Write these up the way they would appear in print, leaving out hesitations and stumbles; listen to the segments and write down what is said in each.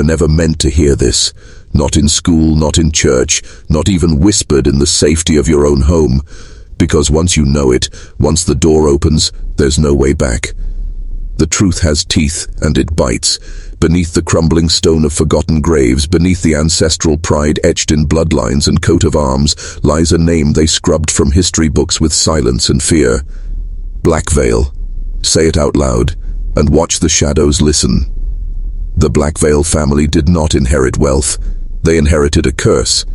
were never meant to hear this. Not in school, not in church, not even whispered in the safety of your own home. Because once you know it, once the door opens, there's no way back. The truth has teeth, and it bites. Beneath the crumbling stone of forgotten graves, beneath the ancestral pride etched in bloodlines and coat of arms, lies a name they scrubbed from history books with silence and fear. Blackvale. Say it out loud, and watch the shadows listen. The Blackvale family did not inherit wealth. They inherited a curse.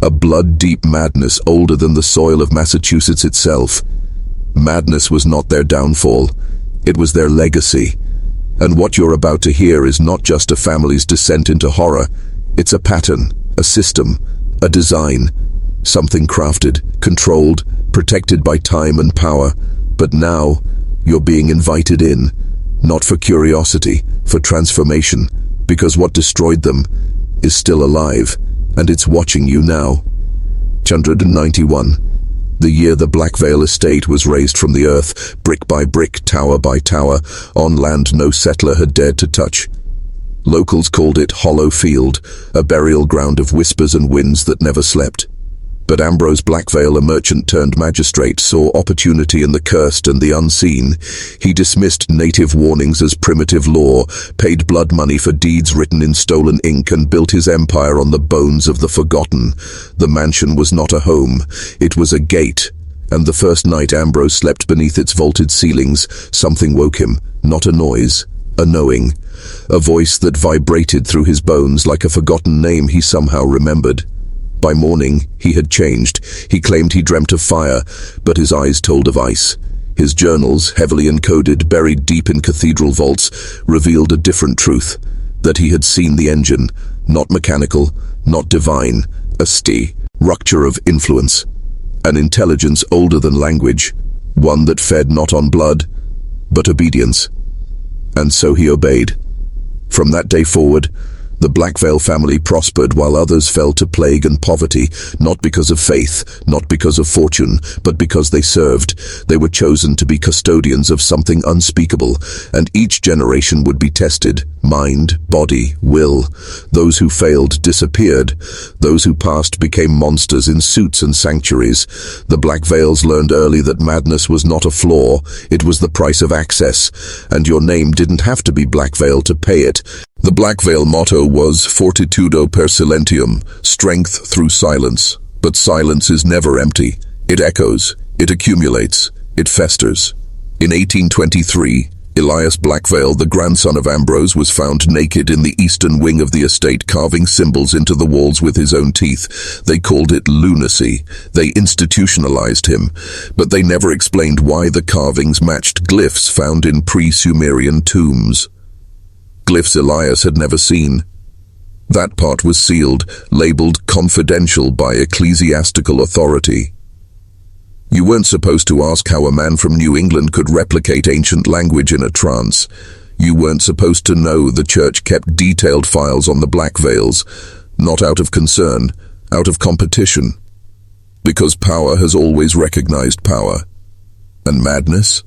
A blood-deep madness older than the soil of Massachusetts itself. Madness was not their downfall. It was their legacy. And what you're about to hear is not just a family's descent into horror. It's a pattern, a system, a design. Something crafted, controlled, protected by time and power. But now, you're being invited in. Not for curiosity, for transformation. Because what destroyed them is still alive. And it's watching you now. 191. The year the Blackvale estate was raised from the earth, brick by brick, tower by tower, on land no settler had dared to touch. Locals called it Hollow Field, a burial ground of whispers and winds that never slept. But Ambrose Blackvale, a merchant turned magistrate, saw opportunity in the cursed and the unseen. He dismissed native warnings as primitive law, paid blood money for deeds written in stolen ink, and built his empire on the bones of the forgotten. The mansion was not a home, it was a gate. And the first night Ambrose slept beneath its vaulted ceilings, something woke him, not a noise, a knowing. A voice that vibrated through his bones like a forgotten name he somehow remembered. By morning, he had changed. He claimed he dreamt of fire, but his eyes told of ice. His journals, heavily encoded, buried deep in cathedral vaults, revealed a different truth. That he had seen the engine, not mechanical, not divine, a rupture of influence. An intelligence older than language, one that fed not on blood, but obedience. And so he obeyed. From that day forward, the Blackvale family prospered while others fell to plague and poverty, not because of faith, not because of fortune, but because they served. They were chosen to be custodians of something unspeakable, and each generation would be tested. Mind, body, will. Those who failed disappeared. Those who passed became monsters in suits and sanctuaries. The Blackvales learned early that madness was not a flaw, it was the price of access, and your name didn't have to be Blackvale to pay it. The Blackvale motto was Fortitudo per silentium, strength through silence. But silence is never empty. It echoes, it accumulates, it festers. In 1823, Elias Blackvale, the grandson of Ambrose, was found naked in the eastern wing of the estate, carving symbols into the walls with his own teeth. They called it lunacy. They institutionalized him, but they never explained why the carvings matched glyphs found in pre-Sumerian tombs. Glyphs Elias had never seen. That part was sealed, labeled confidential by ecclesiastical authority. You weren't supposed to ask how a man from New England could replicate ancient language in a trance. You weren't supposed to know the church kept detailed files on the Blackvales, not out of concern, out of competition. Because power has always recognized power. And madness?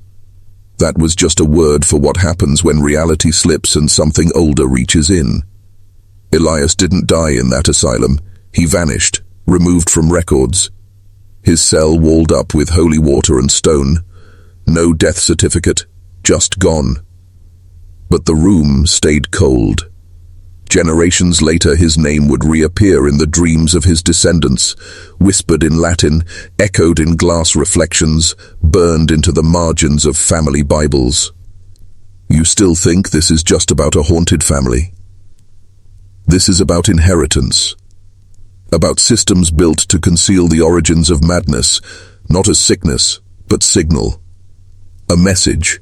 That was just a word for what happens when reality slips and something older reaches in. Elias didn't die in that asylum. He vanished, removed from records. His cell walled up with holy water and stone. No death certificate, just gone. But the room stayed cold. Generations later, his name would reappear in the dreams of his descendants, whispered in Latin, echoed in glass reflections, burned into the margins of family Bibles. You still think this is just about a haunted family? This is about inheritance, about systems built to conceal the origins of madness, not as sickness, but signal. A message.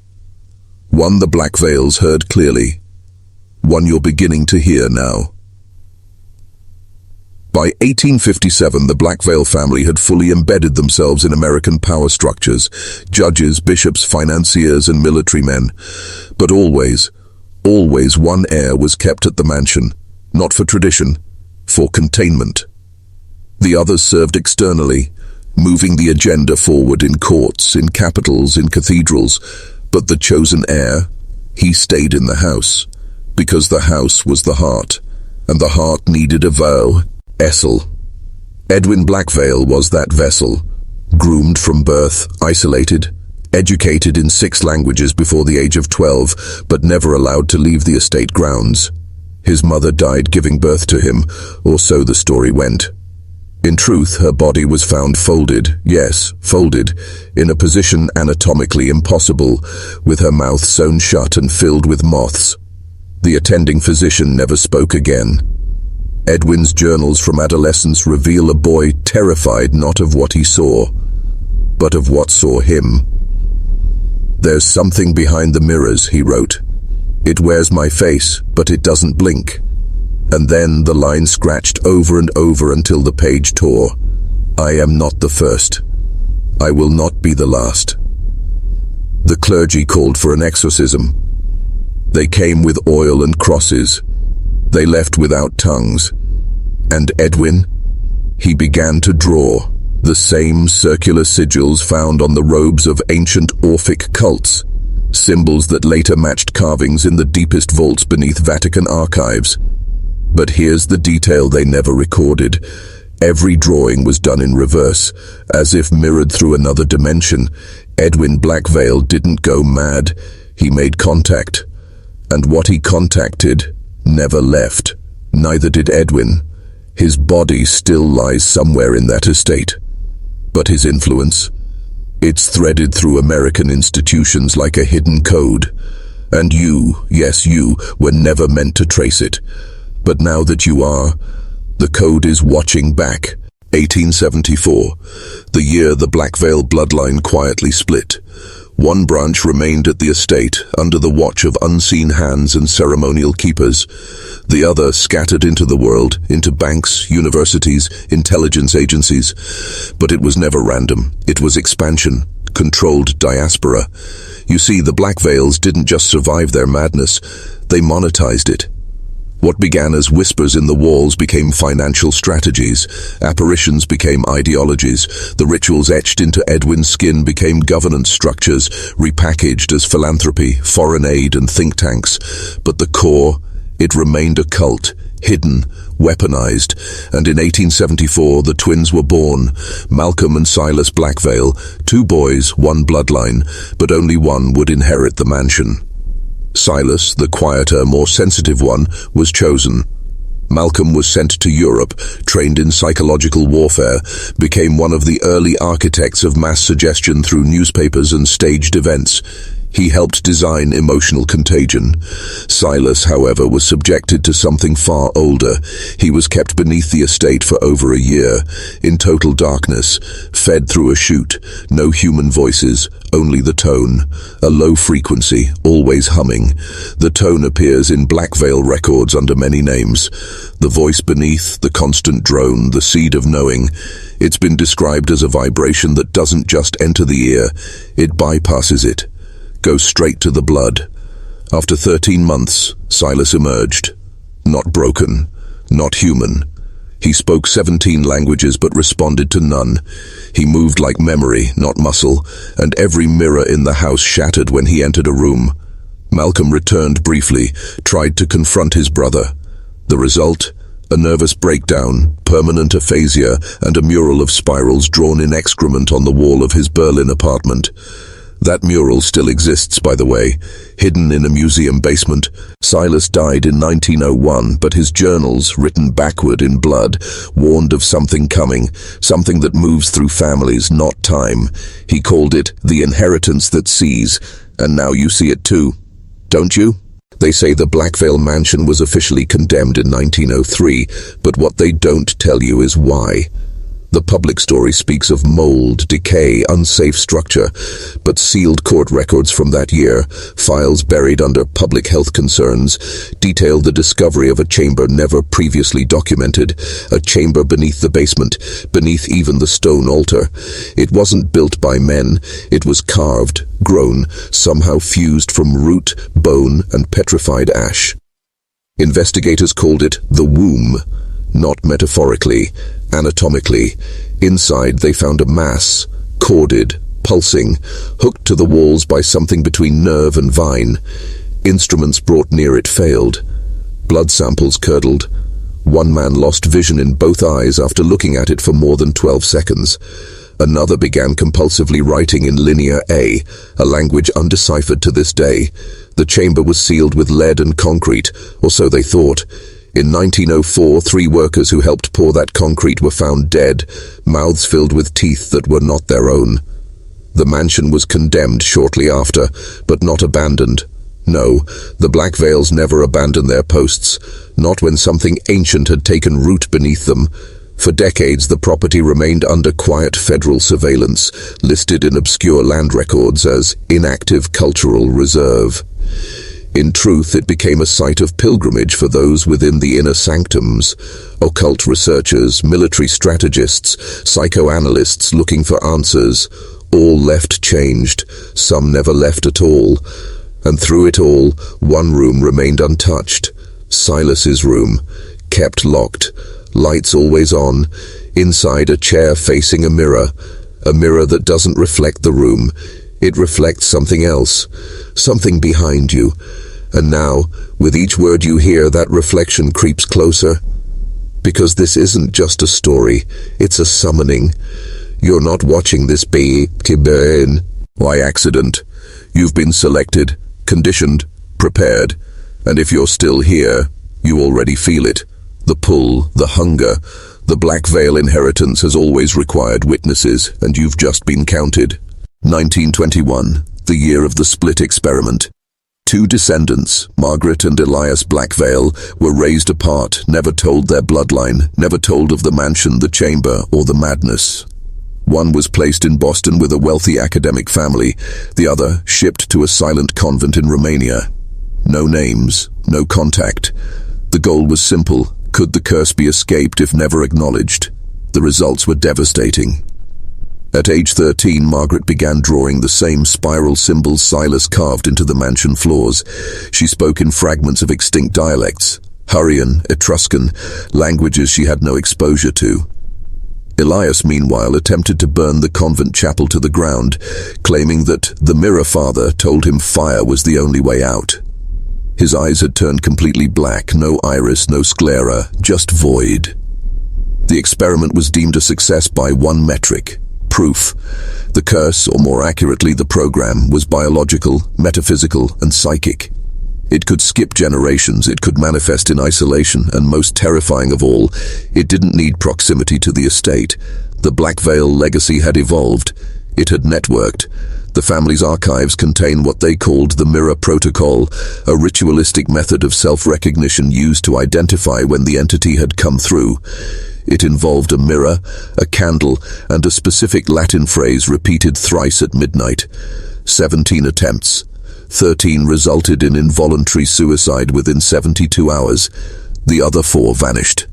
One the Blackvales heard clearly. One you're beginning to hear now. By 1857, the Blackvale family had fully embedded themselves in American power structures, judges, bishops, financiers, and military men. But always one heir was kept at the mansion, not for tradition, for containment. The others served externally, moving the agenda forward in courts, in capitals, in cathedrals, but the chosen heir, he stayed in the house. Because the house was the heart, and the heart needed a vessel. Edwin Blackvale was that vessel, groomed from birth, isolated, educated in 6 languages before the age of 12, but never allowed to leave the estate grounds. His mother died giving birth to him, or so the story went. In truth, her body was found folded, yes, folded, in a position anatomically impossible, with her mouth sewn shut and filled with moths. The attending physician never spoke again. Edwin's journals from adolescence reveal a boy terrified not of what he saw, but of what saw him. "There's something behind the mirrors," he wrote. "It wears my face, but it doesn't blink." And then the line scratched over and over until the page tore. "I am not the first. I will not be the last." The clergy called for an exorcism. They came with oil and crosses. They left without tongues. And Edwin? He began to draw the same circular sigils found on the robes of ancient Orphic cults, symbols that later matched carvings in the deepest vaults beneath Vatican archives. But here's the detail they never recorded. Every drawing was done in reverse, as if mirrored through another dimension. Edwin Blackvale didn't go mad. He made contact. And what he contacted never left. Neither did Edwin. His body still lies somewhere in that estate. But his influence? It's threaded through American institutions like a hidden code. And you, yes you, were never meant to trace it. But now that you are, the code is watching back. 1874, the year the Blackvale bloodline quietly split. One branch remained at the estate, under the watch of unseen hands and ceremonial keepers. The other scattered into the world, into banks, universities, intelligence agencies. But it was never random. It was expansion, controlled diaspora. You see, the Blackvales didn't just survive their madness, they monetized it. What began as whispers in the walls became financial strategies. Apparitions became ideologies. The rituals etched into Edwin's skin became governance structures, repackaged as philanthropy, foreign aid, and think tanks. But the core, it remained a cult, hidden, weaponized. And in 1874, the twins were born, Malcolm and Silas Blackvale, 2 boys, 1 bloodline, but only one would inherit the mansion. Silas, the quieter, more sensitive one, was chosen. Malcolm was sent to Europe, trained in psychological warfare, became one of the early architects of mass suggestion through newspapers and staged events. He helped design emotional contagion. Silas, however, was subjected to something far older. He was kept beneath the estate for over a year, in total darkness, fed through a chute, no human voices, only the tone, a low frequency, always humming. The tone appears in Blackvale records under many names. The voice beneath, the constant drone, the seed of knowing. It's been described as a vibration that doesn't just enter the ear, it bypasses it. Goes straight to the blood. After 13 months, Silas emerged. Not broken, not human. He spoke 17 languages but responded to none. He moved like memory, not muscle, and every mirror in the house shattered when he entered a room. Malcolm returned briefly, tried to confront his brother. The result? A nervous breakdown, permanent aphasia, and a mural of spirals drawn in excrement on the wall of his Berlin apartment. That mural still exists, by the way, hidden in a museum basement. Silas died in 1901, but his journals, written backward in blood, warned of something coming, something that moves through families, not time. He called it the inheritance that sees, and now you see it too, don't you? They say the Blackvale mansion was officially condemned in 1903, but what they don't tell you is why. The public story speaks of mold, decay, unsafe structure, but sealed court records from that year, files buried under public health concerns, detail the discovery of a chamber never previously documented, a chamber beneath the basement, beneath even the stone altar. It wasn't built by men, it was carved, grown, somehow fused from root, bone, and petrified ash. Investigators called it the womb, not metaphorically, anatomically. Inside they found a mass, corded, pulsing, hooked to the walls by something between nerve and vine. Instruments brought near it failed. Blood samples curdled. One man lost vision in both eyes after looking at it for more than 12 seconds. Another began compulsively writing in Lineage a language undeciphered to this day. The chamber was sealed with lead and concrete, or so they thought. In 1904, 3 workers who helped pour that concrete were found dead, mouths filled with teeth that were not their own. The mansion was condemned shortly after, but not abandoned. No, the Blackvales never abandoned their posts, not when something ancient had taken root beneath them. For decades, the property remained under quiet federal surveillance, listed in obscure land records as inactive cultural reserve. In truth, it became a site of pilgrimage for those within the inner sanctums. Occult researchers, military strategists, psychoanalysts looking for answers, all left changed, some never left at all. And through it all, one room remained untouched. Silas's room, kept locked, lights always on, inside a chair facing a mirror that doesn't reflect the room. It reflects something else, something behind you. And now, with each word you hear, that reflection creeps closer. Because this isn't just a story, it's a summoning. You're not watching this by accident. You've been selected, conditioned, prepared, and if you're still here, you already feel it. The pull, the hunger. The Blackvale inheritance has always required witnesses, and you've just been counted. 1921, the year of the split experiment. 2 descendants, Margaret and Elias Blackvale, were raised apart, never told their bloodline, never told of the mansion, the chamber, or the madness. One was placed in Boston with a wealthy academic family, the other shipped to a silent convent in Romania. No names, no contact. The goal was simple. Could the curse be escaped if never acknowledged? The results were devastating. At age 13, Margaret began drawing the same spiral symbols Silas carved into the mansion floors. She spoke in fragments of extinct dialects, Hurrian, Etruscan, languages she had no exposure to. Elias, meanwhile, attempted to burn the convent chapel to the ground, claiming that the Mirror Father told him fire was the only way out. His eyes had turned completely black, no iris, no sclera, just void. The experiment was deemed a success by one metric: proof. The curse, or more accurately the program, was biological, metaphysical, and psychic. It could skip generations, it could manifest in isolation, and most terrifying of all, it didn't need proximity to the estate. The Blackvale legacy had evolved. It had networked. The family's archives contain what they called the Mirror Protocol, a ritualistic method of self-recognition used to identify when the entity had come through. It involved a mirror, a candle, and a specific Latin phrase repeated thrice at midnight. 17 attempts. 13 resulted in involuntary suicide within 72 hours. The other 4 vanished.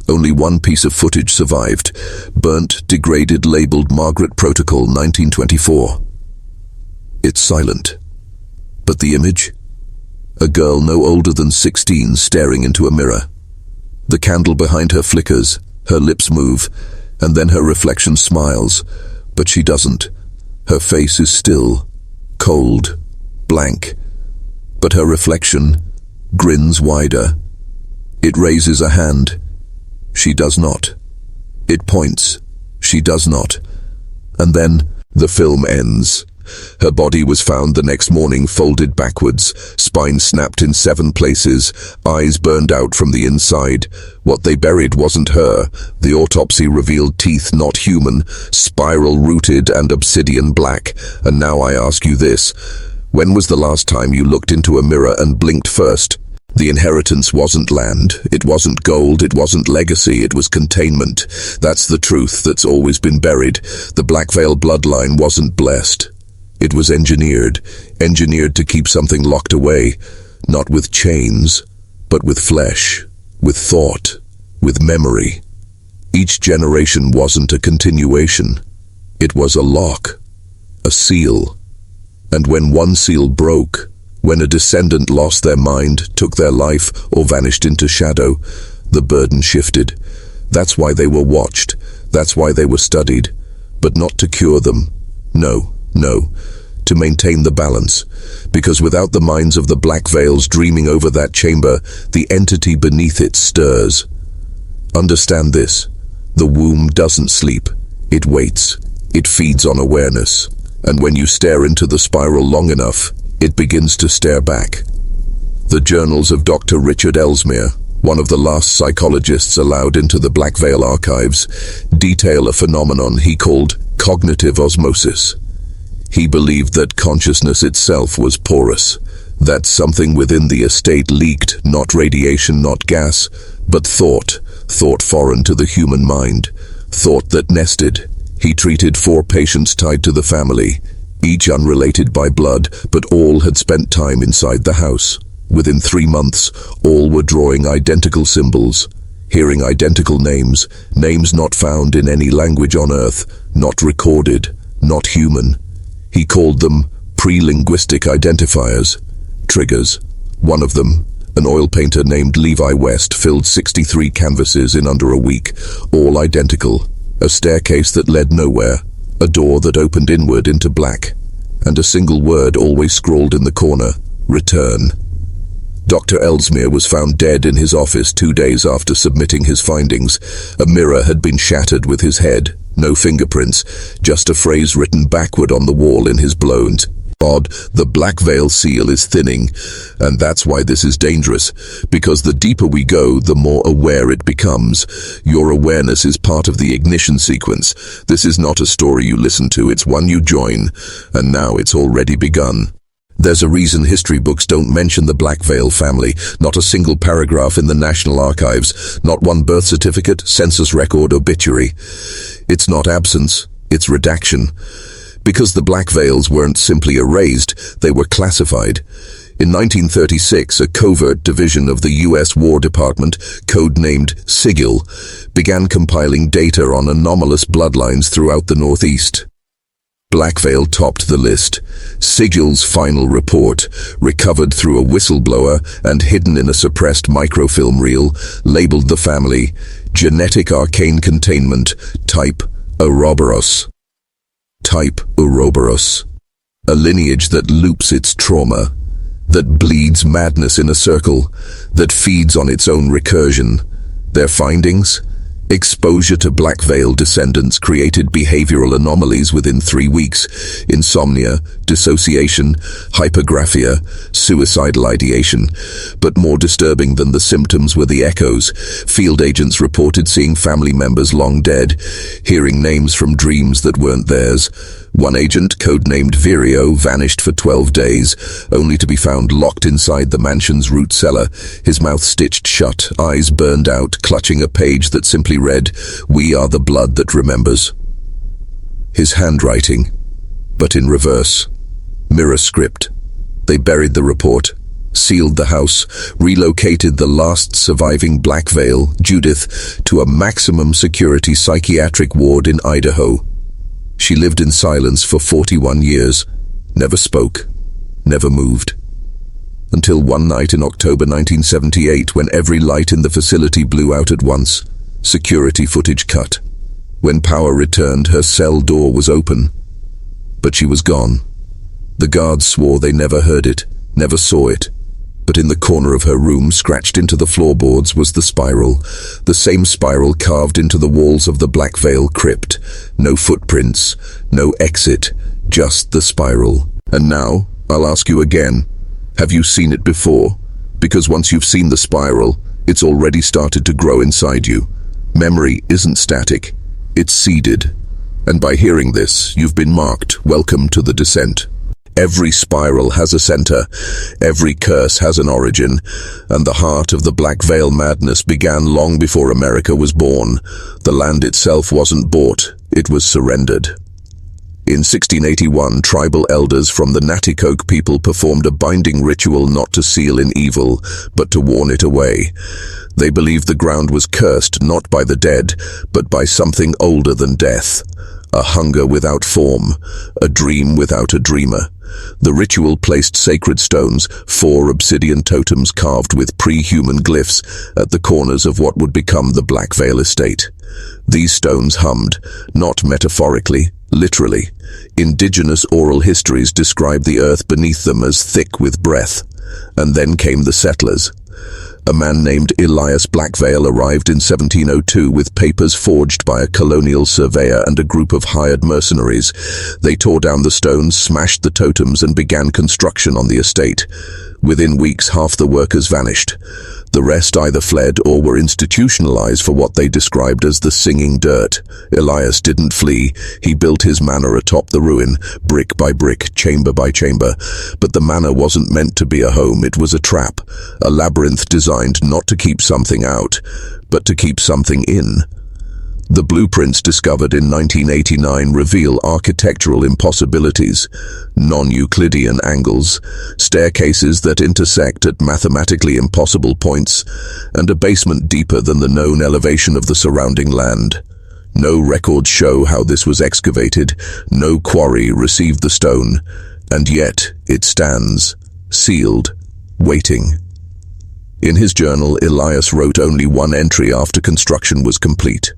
Only one piece of footage survived. Burnt, degraded, labeled Margaret Protocol 1924. It's silent. But the image? A girl no older than 16 staring into a mirror. The candle behind her flickers, her lips move, and then her reflection smiles, but she doesn't. Her face is still, cold, blank, but her reflection grins wider. It raises a hand. She does not. It points. She does not. And then the film ends. Her body was found the next morning folded backwards, spine snapped in 7 places, eyes burned out from the inside. What they buried wasn't her. The autopsy revealed teeth not human, spiral-rooted and obsidian black. And now I ask you this. When was the last time you looked into a mirror and blinked first? The inheritance wasn't land, it wasn't gold, it wasn't legacy, it was containment. That's the truth that's always been buried. The Blackvale bloodline wasn't blessed. It was engineered to keep something locked away, not with chains, but with flesh, with thought, with memory. Each generation wasn't a continuation. It was a lock, a seal. And when one seal broke, when a descendant lost their mind, took their life, or vanished into shadow, the burden shifted. That's why they were watched. That's why they were studied. But not to cure them. No, to maintain the balance, because without the minds of the Blackvales dreaming over that chamber, the entity beneath it stirs. Understand this: the womb doesn't sleep, it waits, it feeds on awareness, and when you stare into the spiral long enough, it begins to stare back. The journals of Dr. Richard Ellesmere, one of the last psychologists allowed into the Blackvale archives, detail a phenomenon he called cognitive osmosis. He believed that consciousness itself was porous, that something within the estate leaked, not radiation, not gas, but thought foreign to the human mind, thought that nested. He treated 4 patients tied to the family, each unrelated by blood, but all had spent time inside the house. Within 3 months, all were drawing identical symbols, hearing identical names, names not found in any language on Earth, not recorded, not human. He called them pre-linguistic identifiers, triggers. One of them, an oil painter named Levi West, filled 63 canvases in under a week, all identical. A staircase that led nowhere, a door that opened inward into black, and a single word always scrawled in the corner: return. Dr. Ellesmere was found dead in his office 2 days after submitting his findings. A mirror had been shattered with his head, no fingerprints, just a phrase written backward on the wall in his blows. God, the Blackvale seal is thinning, and that's why this is dangerous, because the deeper we go, the more aware it becomes. Your awareness is part of the ignition sequence. This is not a story you listen to, it's one you join, and now it's already begun. There's a reason history books don't mention the Blackvale family, not a single paragraph in the National Archives, not one birth certificate, census record, obituary. It's not absence, it's redaction. Because the Blackvales weren't simply erased, they were classified. In 1936, a covert division of the U.S. War Department, codenamed Sigil, began compiling data on anomalous bloodlines throughout the Northeast. Blackvale topped the list. Sigil's final report, recovered through a whistleblower and hidden in a suppressed microfilm reel, labeled the family Genetic Arcane Containment, Type Ouroboros. Type Ouroboros. A lineage that loops its trauma, that bleeds madness in a circle, that feeds on its own recursion. Their findings? Exposure to Blackvale descendants created behavioral anomalies within 3 weeks: insomnia, dissociation, hypergraphia, suicidal ideation. But more disturbing than the symptoms were the echoes. Field agents reported seeing family members long dead, hearing names from dreams that weren't theirs. One agent, codenamed Virio, vanished for 12 days, only to be found locked inside the mansion's root cellar, his mouth stitched shut, eyes burned out, clutching a page that simply read, "We are the blood that remembers." His handwriting, but in reverse. Mirror script. They buried the report, sealed the house, relocated the last surviving Blackvale, Judith, to a maximum security psychiatric ward in Idaho. She lived in silence for 41 years, never spoke, never moved. Until one night in October 1978, when every light in the facility blew out at once, security footage cut. When power returned, her cell door was open, but she was gone. The guards swore they never heard it, never saw it. But in the corner of her room, scratched into the floorboards, was the spiral. The same spiral carved into the walls of the Blackvale crypt. No footprints, no exit, just the spiral. And now, I'll ask you again, have you seen it before? Because once you've seen the spiral, it's already started to grow inside you. Memory isn't static, it's seeded. And by hearing this, you've been marked. Welcome to the descent. Every spiral has a center, every curse has an origin, and the heart of the Blackvale madness began long before America was born. The land itself wasn't bought, it was surrendered. In 1681, tribal elders from the Natticoke people performed a binding ritual not to seal in evil, but to warn it away. They believed the ground was cursed not by the dead, but by something older than death. a hunger without form, a dream without a dreamer. The ritual placed sacred stones, 4 obsidian totems carved with pre-human glyphs, at the corners of what would become the Blackvale estate. These stones hummed, not metaphorically, literally. Indigenous oral histories describe the earth beneath them as thick with breath. And then came the settlers. A man named Elias Blackvale arrived in 1702 with papers forged by a colonial surveyor and a group of hired mercenaries. They tore down the stones, smashed the totems, and began construction on the estate. Within weeks, half the workers vanished. The rest either fled or were institutionalized for what they described as the singing dirt. Elias didn't flee. He built his manor atop the ruin, brick by brick, chamber by chamber. But the manor wasn't meant to be a home. It was a trap, a labyrinth designed not to keep something out, but to keep something in. The blueprints discovered in 1989 reveal architectural impossibilities, non-Euclidean angles, staircases that intersect at mathematically impossible points, and a basement deeper than the known elevation of the surrounding land. No records show how this was excavated, no quarry received the stone, and yet it stands, sealed, waiting. In his journal, Elias wrote only one entry after construction was complete.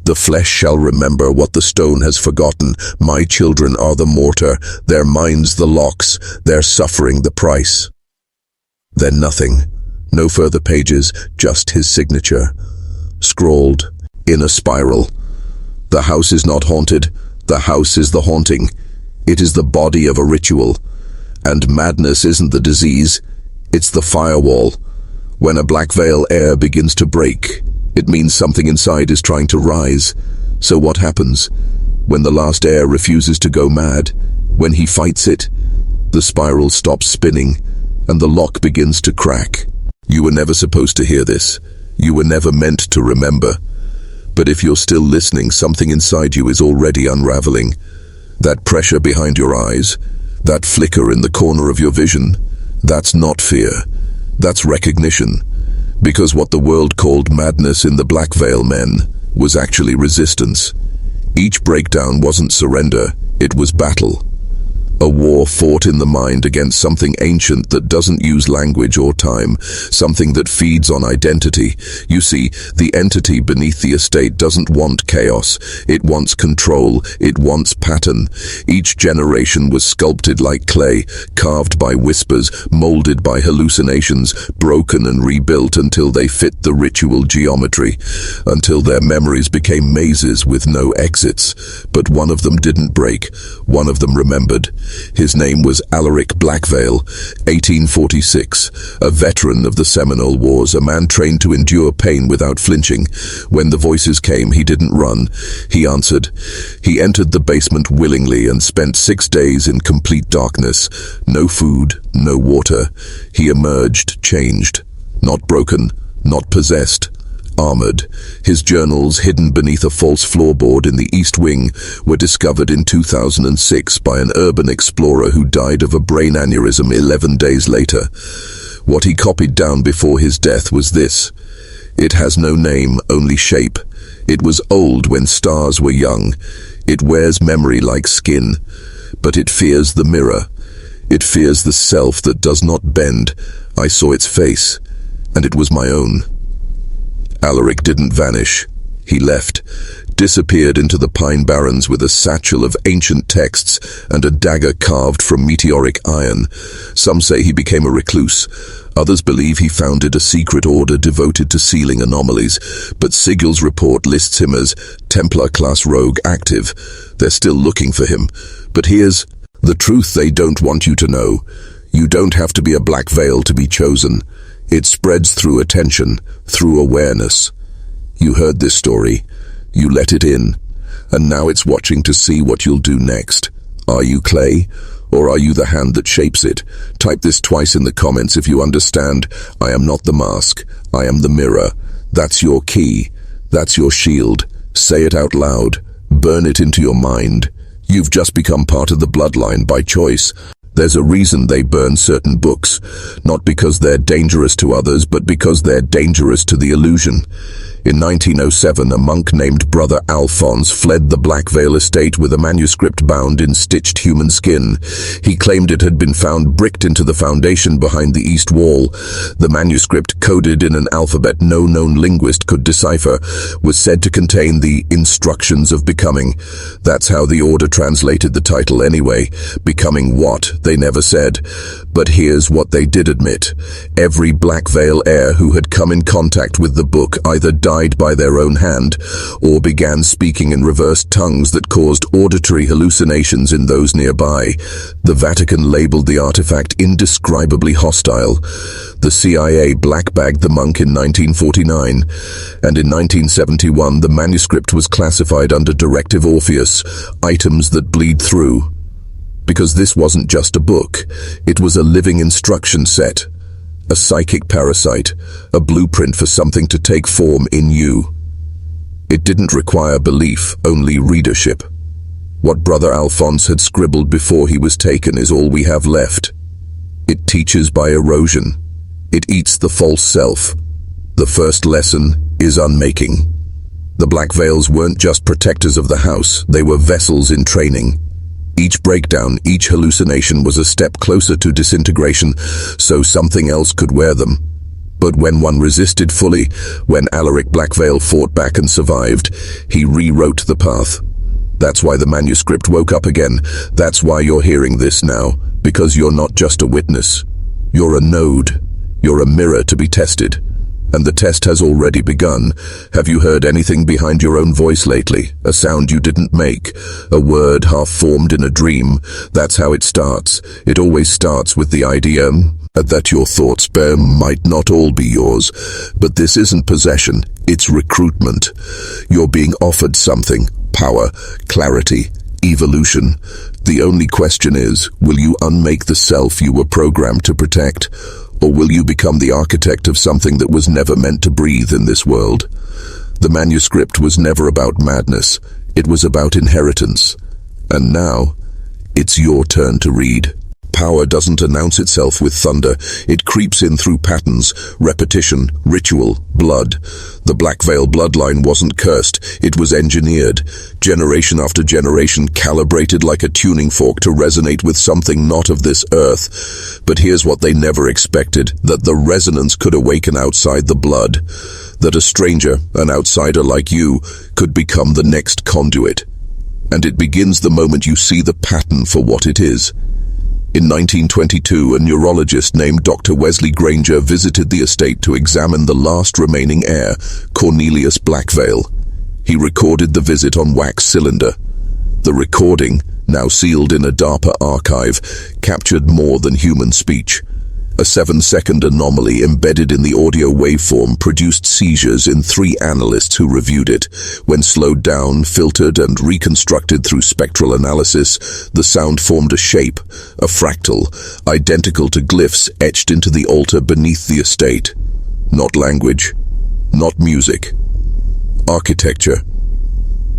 "The flesh shall remember what the stone has forgotten. My children are the mortar, their minds the locks, their suffering the price." Then nothing. No further pages, just his signature. Scrawled, in a spiral. "The house is not haunted. The house is the haunting. It is the body of a ritual. And madness isn't the disease. It's the firewall. When a Blackvale heir begins to break, it means something inside is trying to rise. So what happens? When the last heir refuses to go mad, when he fights it, the spiral stops spinning, and the lock begins to crack. You were never supposed to hear this. You were never meant to remember. But if you're still listening, something inside you is already unraveling. That pressure behind your eyes, that flicker in the corner of your vision, that's not fear. That's recognition. Because what the world called madness in the Blackvale men was actually resistance. Each breakdown wasn't surrender, it was battle. A war fought in the mind against something ancient that doesn't use language or time, something that feeds on identity. You see, the entity beneath the estate doesn't want chaos. It wants control. It wants pattern. Each generation was sculpted like clay, carved by whispers, molded by hallucinations, broken and rebuilt until they fit the ritual geometry, until their memories became mazes with no exits. But one of them didn't break. One of them remembered. His name was Alaric Blackvale, 1846, a veteran of the Seminole Wars, a man trained to endure pain without flinching. When the voices came, he didn't run. He answered. He entered the basement willingly and spent 6 days in complete darkness. No food, no water. He emerged, changed. Not broken, not possessed. Armored. His journals, hidden beneath a false floorboard in the East Wing, were discovered in 2006 by an urban explorer who died of a brain aneurysm 11 days later. What he copied down before his death was this. It has no name, only shape. It was old when stars were young. It wears memory like skin. But it fears the mirror. It fears the self that does not bend. I saw its face, and it was my own. Alaric didn't vanish. He left, disappeared into the Pine Barrens with a satchel of ancient texts and a dagger carved from meteoric iron. Some say he became a recluse. Others believe he founded a secret order devoted to sealing anomalies, but Sigel's report lists him as Templar-class rogue active. They're still looking for him. But here's the truth they don't want you to know. You don't have to be a Blackvale to be chosen. It spreads through attention, through awareness. You heard this story. You let it in. And now it's watching to see what you'll do next. Are you clay? Or are you the hand that shapes it? Type this twice in the comments if you understand. I am not the mask. I am the mirror. That's your key. That's your shield. Say it out loud. Burn it into your mind. You've just become part of the bloodline by choice. There's a reason they burn certain books, not because they're dangerous to others, but because they're dangerous to the illusion. In 1907, a monk named Brother Alphonse fled the Blackvale estate with a manuscript bound in stitched human skin. He claimed it had been found bricked into the foundation behind the east wall. The manuscript, coded in an alphabet no known linguist could decipher, was said to contain the instructions of becoming. That's how the order translated the title anyway. Becoming what, they never said. But here's what they did admit. Every Blackvale heir who had come in contact with the book either died by their own hand, or began speaking in reversed tongues that caused auditory hallucinations in those nearby. The Vatican labeled the artifact indescribably hostile. The CIA blackbagged the monk in 1949, and in 1971 the manuscript was classified under Directive Orpheus, items that bleed through. Because this wasn't just a book, it was a living instruction set. A psychic parasite, a blueprint for something to take form in you. It didn't require belief, only readership. What Brother Alphonse had scribbled before he was taken is all we have left. It teaches by erosion. It eats the false self. The first lesson is unmaking. The Blackvales weren't just protectors of the house, they were vessels in training. Each breakdown, each hallucination was a step closer to disintegration, so something else could wear them. But when one resisted fully, when Alaric Blackvale fought back and survived, he rewrote the path. That's why the manuscript woke up again. That's why you're hearing this now, because you're not just a witness. You're a node. You're a mirror to be tested. And the test has already begun. Have you heard anything behind your own voice lately? A sound you didn't make? A word half-formed in a dream? That's how it starts. It always starts with the idea that your thoughts might not all be yours. But this isn't possession, it's recruitment. You're being offered something. Power, clarity, evolution. The only question is, will you unmake the self you were programmed to protect? Or will you become the architect of something that was never meant to breathe in this world? The manuscript was never about madness. It was about inheritance. And now, it's your turn to read. Power doesn't announce itself with thunder. It creeps in through patterns, repetition, ritual, blood. The Blackvale bloodline wasn't cursed. It was engineered. Generation after generation, calibrated like a tuning fork to resonate with something not of this earth. But here's what they never expected, that the resonance could awaken outside the blood. That a stranger, an outsider like you, could become the next conduit. And it begins the moment you see the pattern for what it is. In 1922, a neurologist named Dr. Wesley Granger visited the estate to examine the last remaining heir, Cornelius Blackvale. He recorded the visit on wax cylinder. The recording, now sealed in a DARPA archive, captured more than human speech. A 7-second anomaly embedded in the audio waveform produced seizures in 3 analysts who reviewed it. When slowed down, filtered, and reconstructed through spectral analysis, the sound formed a shape, a fractal, identical to glyphs etched into the altar beneath the estate. Not language, not music. Architecture.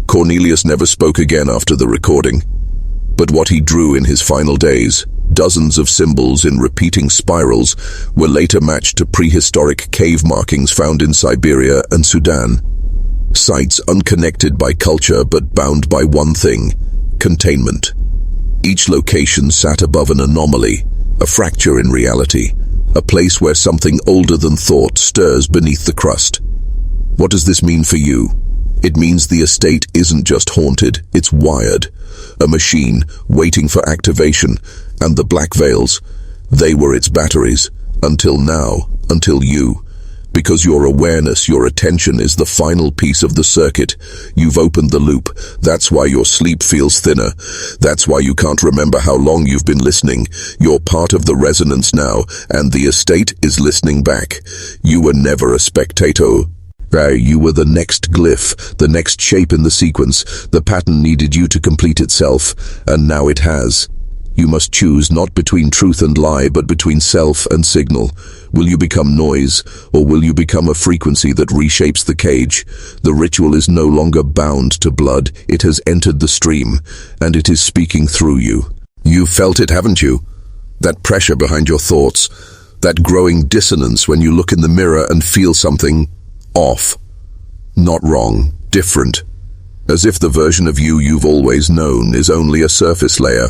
Cornelius never spoke again after the recording. But what he drew in his final days, dozens of symbols in repeating spirals, were later matched to prehistoric cave markings found in Siberia and Sudan. Sites unconnected by culture but bound by one thing: containment. Each location sat above an anomaly, a fracture in reality, a place where something older than thought stirs beneath the crust. What does this mean for you? It means the estate isn't just haunted, it's wired. A machine waiting for activation, and the Blackvales, they were its batteries, until now, until you. Because your awareness, your attention is the final piece of the circuit. You've opened the loop. That's why your sleep feels thinner. That's why you can't remember how long you've been listening. You're part of the resonance now, and the estate is listening back. You were never a spectator. You were the next glyph, the next shape in the sequence. The pattern needed you to complete itself, and now it has. You must choose not between truth and lie, but between self and signal. Will you become noise, or will you become a frequency that reshapes the cage? The ritual is no longer bound to blood. It has entered the stream, and it is speaking through you. You've felt it, haven't you? That pressure behind your thoughts, that growing dissonance when you look in the mirror and feel something off. Not wrong, different. As if the version of you you've always known is only a surface layer,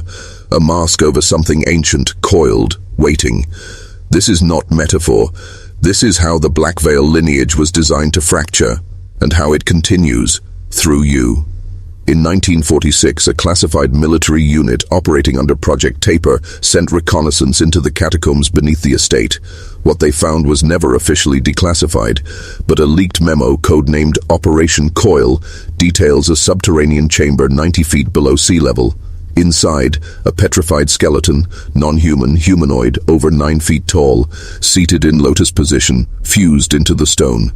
a mask over something ancient, coiled, waiting. This is not metaphor. This is how the Blackvale lineage was designed to fracture, and how it continues, through you. In 1946, a classified military unit operating under Project Taper sent reconnaissance into the catacombs beneath the estate. What they found was never officially declassified, but a leaked memo codenamed Operation Coil details a subterranean chamber 90 feet below sea level. Inside, a petrified skeleton, non-human, humanoid, over 9 feet tall, seated in lotus position, fused into the stone.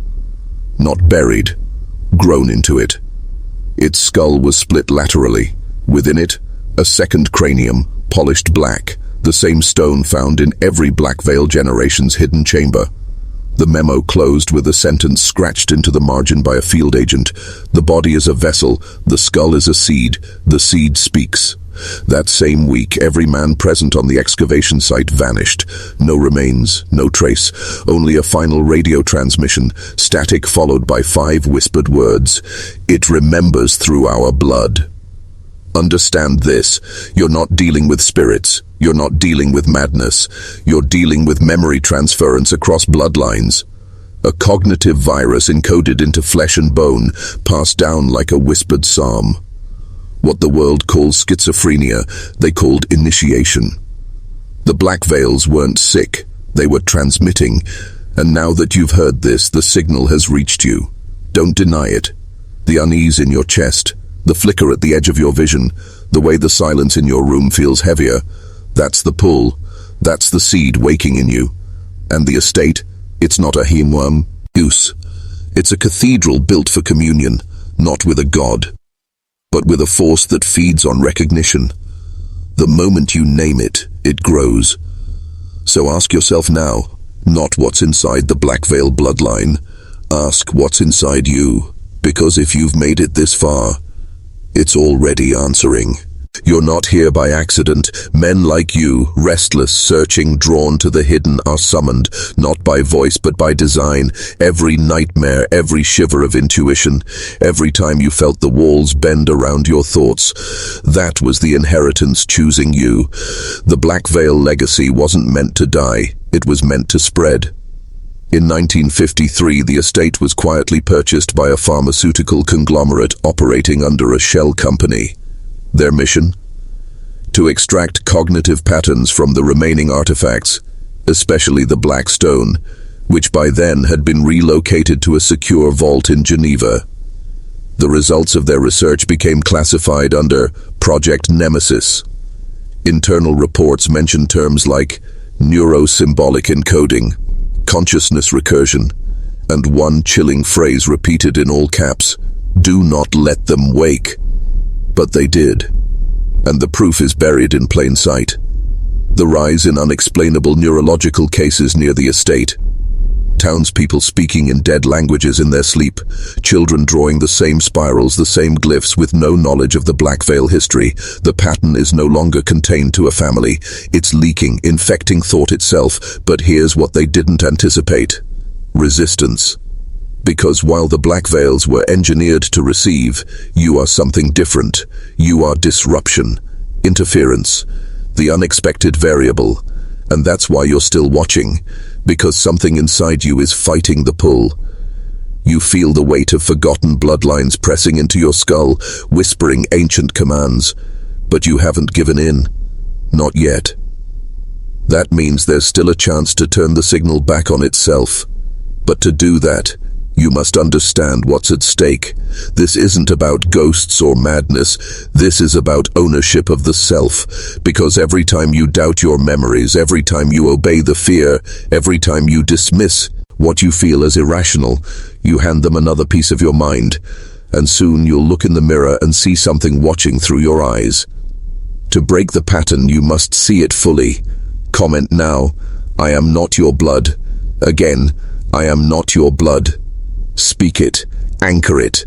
Not buried, grown into it. Its skull was split laterally. Within it, a second cranium, polished black, the same stone found in every Blackvale generation's hidden chamber. The memo closed with a sentence scratched into the margin by a field agent. The body is a vessel, the skull is a seed, the seed speaks. That same week, every man present on the excavation site vanished. No remains, no trace, only a final radio transmission, static followed by 5 whispered words. It remembers through our blood. Understand this, you're not dealing with spirits, you're not dealing with madness, you're dealing with memory transference across bloodlines. A cognitive virus encoded into flesh and bone, passed down like a whispered psalm. What the world calls schizophrenia, they called initiation. The Blackvales weren't sick, they were transmitting, and now that you've heard this, the signal has reached you. Don't deny it. The unease in your chest, the flicker at the edge of your vision, the way the silence in your room feels heavier, that's the pull, that's the seed waking in you. And the estate, it's not a hemworm, goose. It's a cathedral built for communion, not with a god, but with a force that feeds on recognition. The moment you name it, it grows. So ask yourself now, not what's inside the Blackvale bloodline, ask what's inside you, because if you've made it this far, it's already answering. You're not here by accident. Men like you, restless, searching, drawn to the hidden, are summoned, not by voice but by design. Every nightmare, every shiver of intuition, every time you felt the walls bend around your thoughts, that was the inheritance choosing you. The Blackvale legacy wasn't meant to die, it was meant to spread. In 1953, the estate was quietly purchased by a pharmaceutical conglomerate operating under a shell company. Their mission? To extract cognitive patterns from the remaining artifacts, especially the Black Stone, which by then had been relocated to a secure vault in Geneva. The results of their research became classified under Project Nemesis. Internal reports mention terms like neurosymbolic encoding, consciousness recursion, and one chilling phrase repeated in all caps, "Do not let them wake." But they did, and the proof is buried in plain sight. The rise in unexplainable neurological cases near the estate. Townspeople speaking in dead languages in their sleep, children drawing the same spirals, the same glyphs with no knowledge of the Blackvale history. The pattern is no longer contained to a family. It's leaking, infecting thought itself. But here's what they didn't anticipate. Resistance. Because while the Blackvales were engineered to receive, you are something different. You are disruption, interference, the unexpected variable. And that's why you're still watching, because something inside you is fighting the pull. You feel the weight of forgotten bloodlines pressing into your skull, whispering ancient commands, but you haven't given in. Not yet. That means there's still a chance to turn the signal back on itself. But to do that, you must understand what's at stake. This isn't about ghosts or madness. This is about ownership of the self. Because every time you doubt your memories, every time you obey the fear, every time you dismiss what you feel as irrational, you hand them another piece of your mind. And soon you'll look in the mirror and see something watching through your eyes. To break the pattern, you must see it fully. Comment now, "I am not your blood." Again, "I am not your blood." Speak it, anchor it,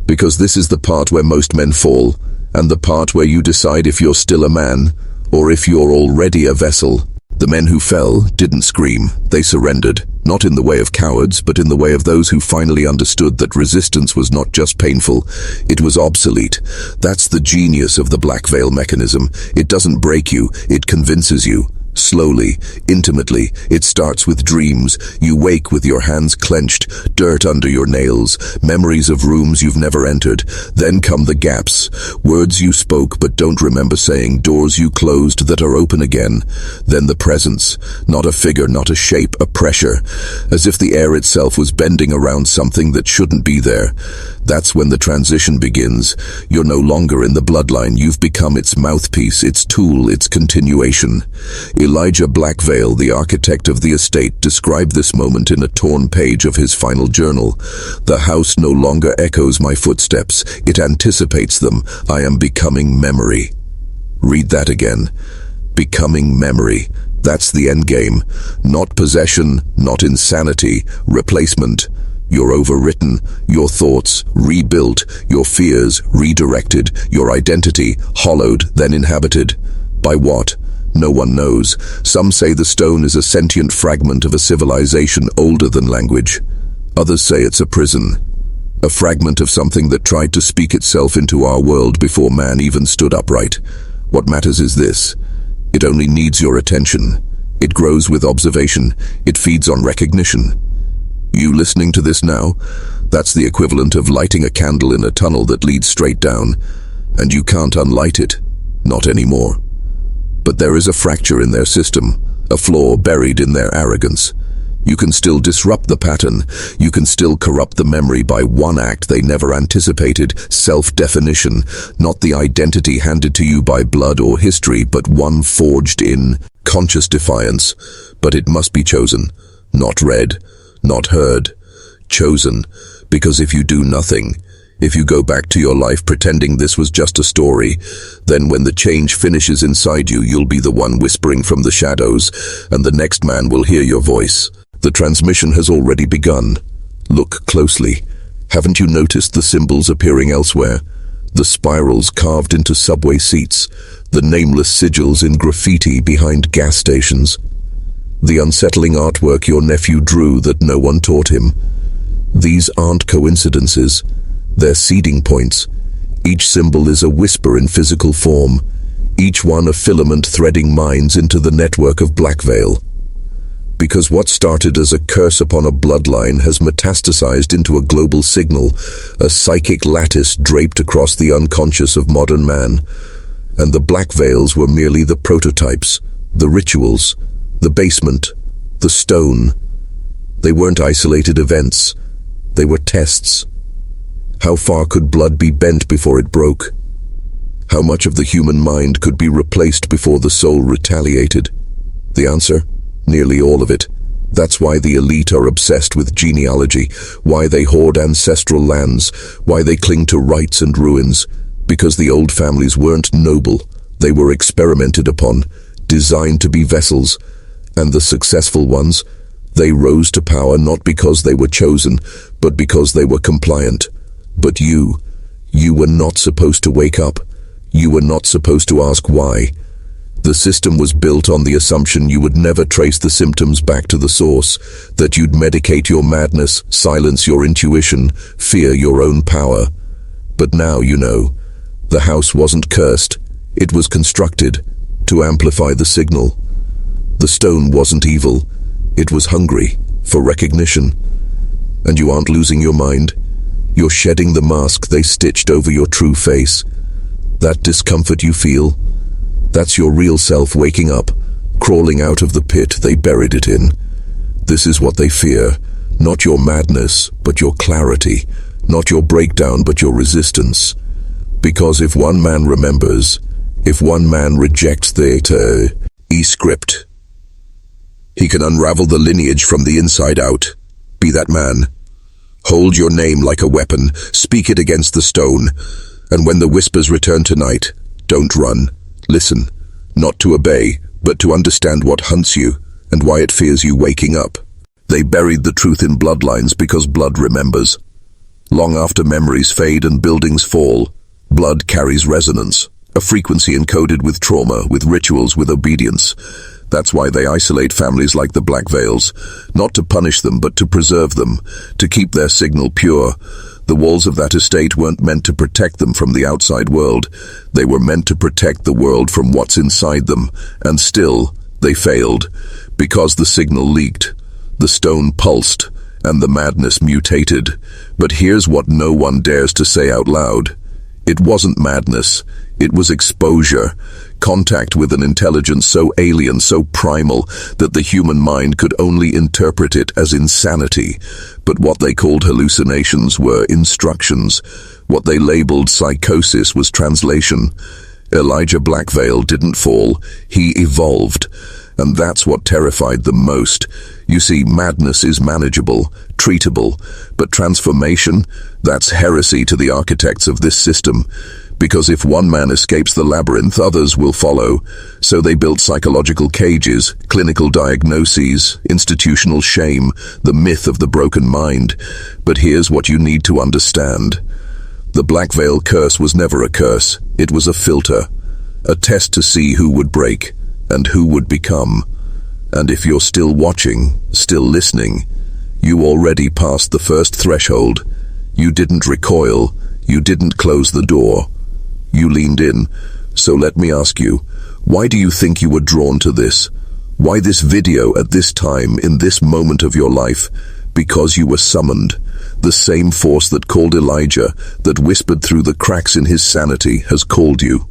because this is the part where most men fall, and the part where you decide if you're still a man, or if you're already a vessel. The men who fell didn't scream, they surrendered. Not in the way of cowards, but in the way of those who finally understood that resistance was not just painful, it was obsolete. That's the genius of the Blackvale mechanism. It doesn't break you, it convinces you. Slowly, intimately, it starts with dreams. You wake with your hands clenched, dirt under your nails, memories of rooms you've never entered. Then come the gaps, words you spoke but don't remember saying, doors you closed that are open again. Then the presence, not a figure, not a shape, a pressure, as if the air itself was bending around something that shouldn't be there. That's when the transition begins. You're no longer in the bloodline, you've become its mouthpiece, its tool, its continuation. Elijah Blackvale, the architect of the estate, described this moment in a torn page of his final journal. The house no longer echoes my footsteps, it anticipates them. I am becoming memory. Read that again. Becoming memory. That's the end game. Not possession, not insanity, replacement. You're overwritten, your thoughts rebuilt, your fears redirected, your identity hollowed, then inhabited. By what? No one knows. Some say the stone is a sentient fragment of a civilization older than language. Others say it's a prison. A fragment of something that tried to speak itself into our world before man even stood upright. What matters is this. It only needs your attention. It grows with observation. It feeds on recognition. You listening to this now? That's the equivalent of lighting a candle in a tunnel that leads straight down. And you can't unlight it. Not anymore. But there is a fracture in their system, a flaw buried in their arrogance. You can still disrupt the pattern. You can still corrupt the memory by one act they never anticipated, self-definition, not the identity handed to you by blood or history, but one forged in conscious defiance. But it must be chosen, not read, not heard, chosen, because if you do nothing, if you go back to your life pretending this was just a story, then when the change finishes inside you, you'll be the one whispering from the shadows, and the next man will hear your voice. The transmission has already begun. Look closely. Haven't you noticed the symbols appearing elsewhere? The spirals carved into subway seats, the nameless sigils in graffiti behind gas stations, the unsettling artwork your nephew drew that no one taught him. These aren't coincidences. They're seeding points. Each symbol is a whisper in physical form, each one a filament threading minds into the network of Blackvale. Because what started as a curse upon a bloodline has metastasized into a global signal, a psychic lattice draped across the unconscious of modern man. And the Blackvales were merely the prototypes, the rituals, the basement, the stone. They weren't isolated events. They were tests. How far could blood be bent before it broke? How much of the human mind could be replaced before the soul retaliated? The answer? Nearly all of it. That's why the elite are obsessed with genealogy, why they hoard ancestral lands, why they cling to rites and ruins. Because the old families weren't noble. They were experimented upon, designed to be vessels. And the successful ones, they rose to power not because they were chosen, but because they were compliant. But you were not supposed to wake up. You were not supposed to ask why. The system was built on the assumption you would never trace the symptoms back to the source, that you'd medicate your madness, silence your intuition, fear your own power. But now you know. The house wasn't cursed. It was constructed to amplify the signal. The stone wasn't evil. It was hungry for recognition. And you aren't losing your mind. You're shedding the mask they stitched over your true face. That discomfort you feel, that's your real self waking up, crawling out of the pit they buried it in. This is what they fear, not your madness, but your clarity, not your breakdown, but your resistance. Because if one man remembers, if one man rejects the e-script, he can unravel the lineage from the inside out. Be that man. Hold your name like a weapon, speak it against the stone, and when the whispers return tonight, don't run. Listen, not to obey, but to understand what hunts you, and why it fears you waking up. They buried the truth in bloodlines because blood remembers. Long after memories fade and buildings fall, blood carries resonance, a frequency encoded with trauma, with rituals, with obedience. That's why they isolate families like the Blackvales, not to punish them but to preserve them, to keep their signal pure. The walls of that estate weren't meant to protect them from the outside world. They were meant to protect the world from what's inside them, and still, they failed, because the signal leaked. The stone pulsed, and the madness mutated. But here's what no one dares to say out loud. It wasn't madness, it was exposure. Contact with an intelligence so alien, so primal, that the human mind could only interpret it as insanity. But what they called hallucinations were instructions. What they labeled psychosis was translation. Elijah Blackvale didn't fall, he evolved. And that's what terrified them most. You see, madness is manageable, treatable, but transformation, that's heresy to the architects of this system. Because if one man escapes the labyrinth, others will follow. So they built psychological cages, clinical diagnoses, institutional shame, the myth of the broken mind. But here's what you need to understand. The Blackvale curse was never a curse, it was a filter, a test to see who would break and who would become. And if you're still watching, still listening, you already passed the first threshold. You didn't recoil, you didn't close the door. You leaned in. So let me ask you, why do you think you were drawn to this? Why this video at this time, in this moment of your life? Because you were summoned. The same force that called Elijah, that whispered through the cracks in his sanity, has called you.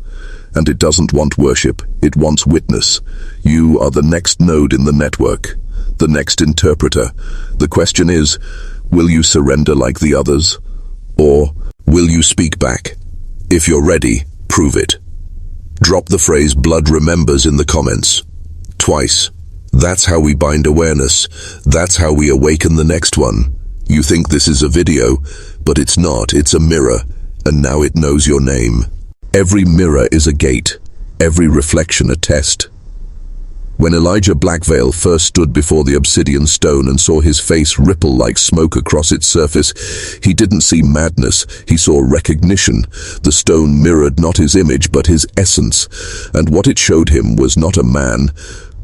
And it doesn't want worship, it wants witness. You are the next node in the network, the next interpreter. The question is, will you surrender like the others? Or will you speak back? If you're ready, prove it. Drop the phrase "blood remembers" in the comments. Twice. That's how we bind awareness. That's how we awaken the next one. You think this is a video, but it's not, it's a mirror, and now it knows your name. Every mirror is a gate, every reflection a test. When Elijah Blackvale first stood before the obsidian stone and saw his face ripple like smoke across its surface, he didn't see madness, he saw recognition. The stone mirrored not his image, but his essence, and what it showed him was not a man,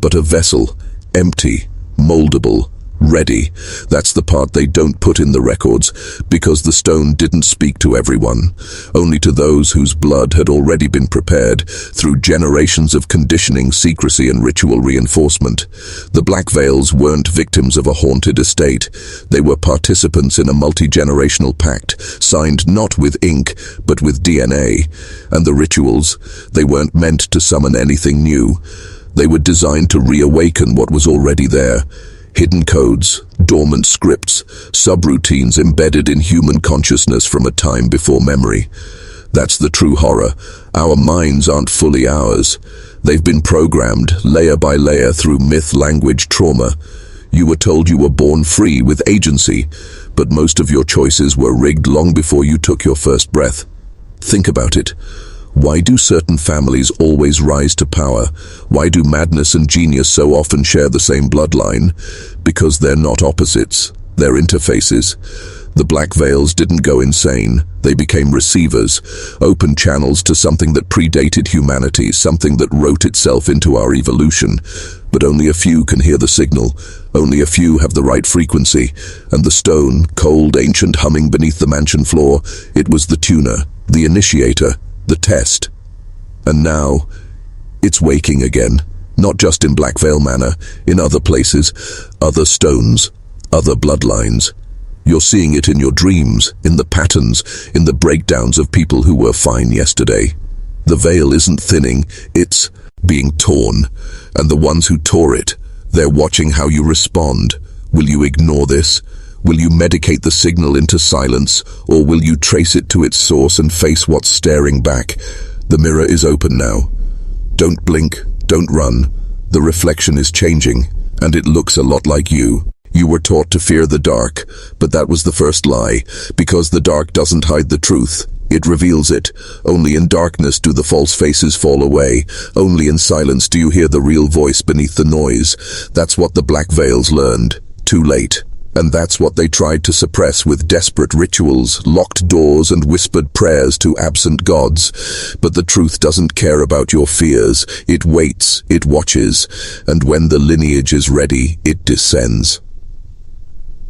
but a vessel, empty, moldable, ready. That's the part they don't put in the records, because the stone didn't speak to everyone, only to those whose blood had already been prepared through generations of conditioning, secrecy, and ritual reinforcement. The Blackvales weren't victims of a haunted estate. They were participants in a multi-generational pact, signed not with ink, but with DNA. And the rituals, they weren't meant to summon anything new. They were designed to reawaken what was already there. Hidden codes, dormant scripts, subroutines embedded in human consciousness from a time before memory. That's the true horror. Our minds aren't fully ours. They've been programmed, layer by layer, through myth, language, trauma. You were told you were born free with agency, but most of your choices were rigged long before you took your first breath. Think about it. Why do certain families always rise to power? Why do madness and genius so often share the same bloodline? Because they're not opposites, they're interfaces. The Blackvales didn't go insane. They became receivers, open channels to something that predated humanity, something that wrote itself into our evolution. But only a few can hear the signal. Only a few have the right frequency. And the stone, cold, ancient, humming beneath the mansion floor, it was the tuner, the initiator, the test. And now, it's waking again. Not just in Blackvale Manor, in other places, other stones, other bloodlines. You're seeing it in your dreams, in the patterns, in the breakdowns of people who were fine yesterday. The veil isn't thinning, it's being torn. And the ones who tore it, they're watching how you respond. Will you ignore this? Will you medicate the signal into silence, or will you trace it to its source and face what's staring back? The mirror is open now. Don't blink, don't run. The reflection is changing, and it looks a lot like you. You were taught to fear the dark, but that was the first lie, because the dark doesn't hide the truth. It reveals it. Only in darkness do the false faces fall away. Only in silence do you hear the real voice beneath the noise. That's what the Blackvales learned. Too late. And that's what they tried to suppress with desperate rituals, locked doors, and whispered prayers to absent gods. But the truth doesn't care about your fears. It waits, it watches, and when the lineage is ready, it descends.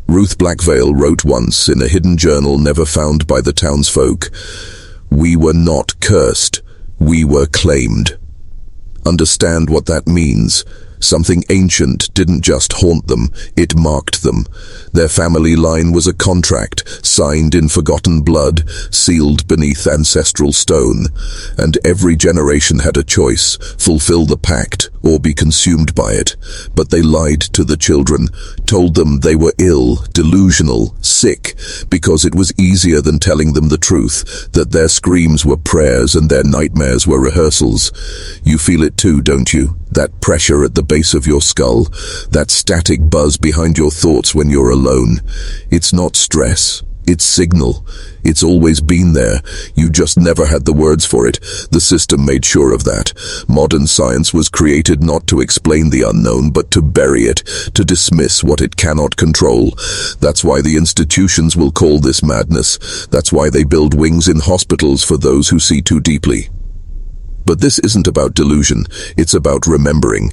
Ruth Blackvale wrote once in a hidden journal never found by the townsfolk, "We were not cursed, we were claimed." Understand what that means. Something ancient didn't just haunt them, it marked them. Their family line was a contract, signed in forgotten blood, sealed beneath ancestral stone. And every generation had a choice, fulfill the pact or be consumed by it. But they lied to the children, told them they were ill, delusional, sick, because it was easier than telling them the truth, that their screams were prayers and their nightmares were rehearsals. You feel it too, don't you? That pressure at the base of your skull, that static buzz behind your thoughts when you're alone. It's not stress, it's signal. It's always been there. You just never had the words for it. The system made sure of that. Modern science was created not to explain the unknown, but to bury it, to dismiss what it cannot control. That's why the institutions will call this madness. That's why they build wings in hospitals for those who see too deeply. But this isn't about delusion, it's about remembering.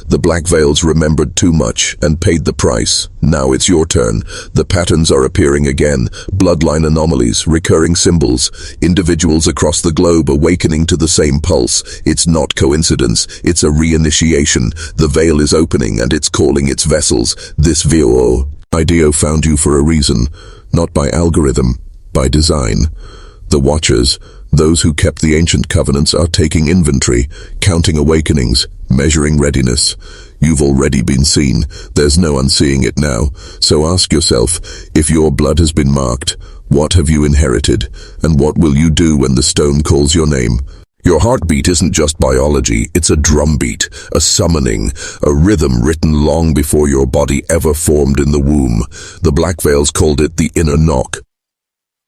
The Blackvales remembered too much and paid the price. Now it's your turn. The patterns are appearing again. Bloodline anomalies, recurring symbols, individuals across the globe awakening to the same pulse. It's not coincidence, it's a reinitiation. The veil is opening and it's calling its vessels. This idea found you for a reason, not by algorithm, by design. The Watchers, those who kept the ancient covenants, are taking inventory, counting awakenings, measuring readiness. You've already been seen. There's no unseeing it now. So ask yourself, if your blood has been marked, what have you inherited? And what will you do when the stone calls your name? Your heartbeat isn't just biology, it's a drumbeat, a summoning, a rhythm written long before your body ever formed in the womb. The Blackvales called it the inner knock.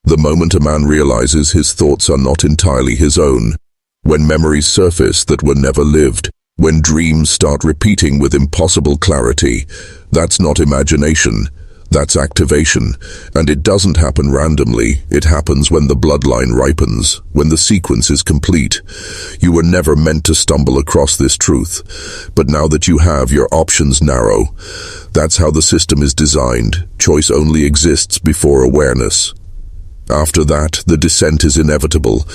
The moment a man realizes his thoughts are not entirely his own, when memories surface that were never lived, when dreams start repeating with impossible clarity, that's not imagination, that's activation. And it doesn't happen randomly, it happens when the bloodline ripens, when the sequence is complete. You were never meant to stumble across this truth, but now that you have, your options narrow. That's how the system is designed. Choice only exists before awareness. After that, the descent is inevitable.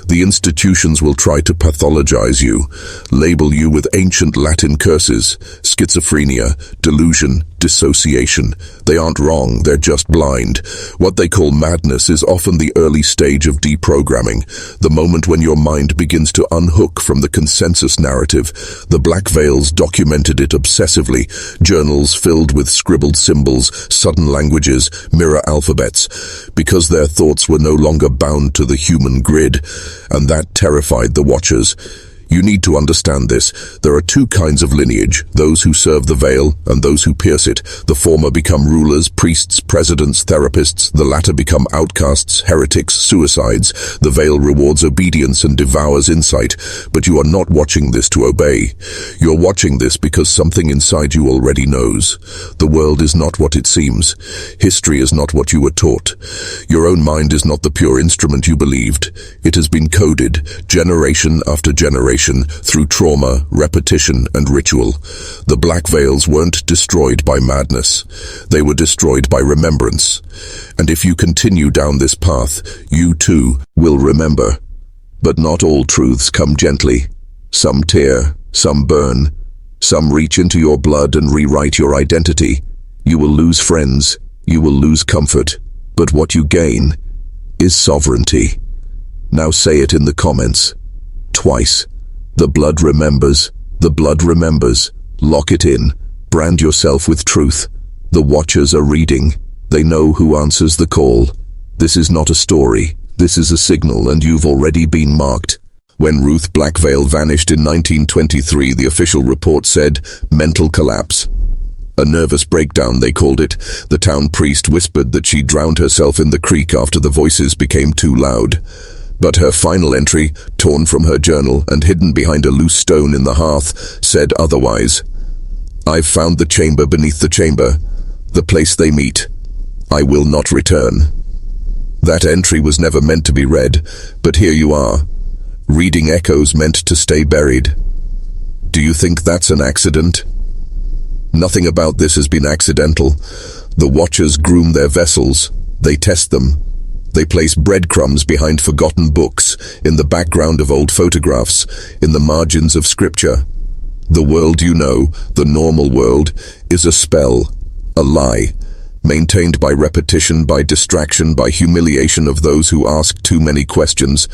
The institutions will try to pathologize you, label you with ancient Latin curses, schizophrenia, delusion, dissociation. They aren't wrong, they're just blind. What they call madness is often the early stage of deprogramming, the moment when your mind begins to unhook from the consensus narrative. The Blackvales documented it obsessively, journals filled with scribbled symbols, sudden languages, mirror alphabets, because their thoughts were no longer bound to the human grid, and that terrified the Watchers. You need to understand this. There are two kinds of lineage, those who serve the veil and those who pierce it. The former become rulers, priests, presidents, therapists. The latter become outcasts, heretics, suicides. The veil rewards obedience and devours insight. But you are not watching this to obey. You're watching this because something inside you already knows. The world is not what it seems. History is not what you were taught. Your own mind is not the pure instrument you believed. It has been coded, generation after generation, through trauma, repetition, and ritual. The Blackvales weren't destroyed by madness. They were destroyed by remembrance. And if you continue down this path, you too will remember. But not all truths come gently. Some tear, some burn, some reach into your blood and rewrite your identity. You will lose friends, you will lose comfort, but what you gain is sovereignty. Now say it in the comments. Twice. The blood remembers. The blood remembers. Lock it in. Brand yourself with truth. The Watchers are reading. They know who answers the call. This is not a story. This is a signal, and you've already been marked. When Ruth Blackvale vanished in 1923, the official report said, mental collapse. A nervous breakdown, they called it. The town priest whispered that she drowned herself in the creek after the voices became too loud. But her final entry, torn from her journal and hidden behind a loose stone in the hearth, said otherwise. I've found the chamber beneath the chamber. The place they meet. I will not return. That entry was never meant to be read, but here you are, reading echoes meant to stay buried. Do you think that's an accident? Nothing about this has been accidental. The Watchers groom their vessels. They test them. They place breadcrumbs behind forgotten books, in the background of old photographs, in the margins of scripture. The world you know, the normal world, is a spell, a lie, maintained by repetition, by distraction, by humiliation of those who ask too many questions.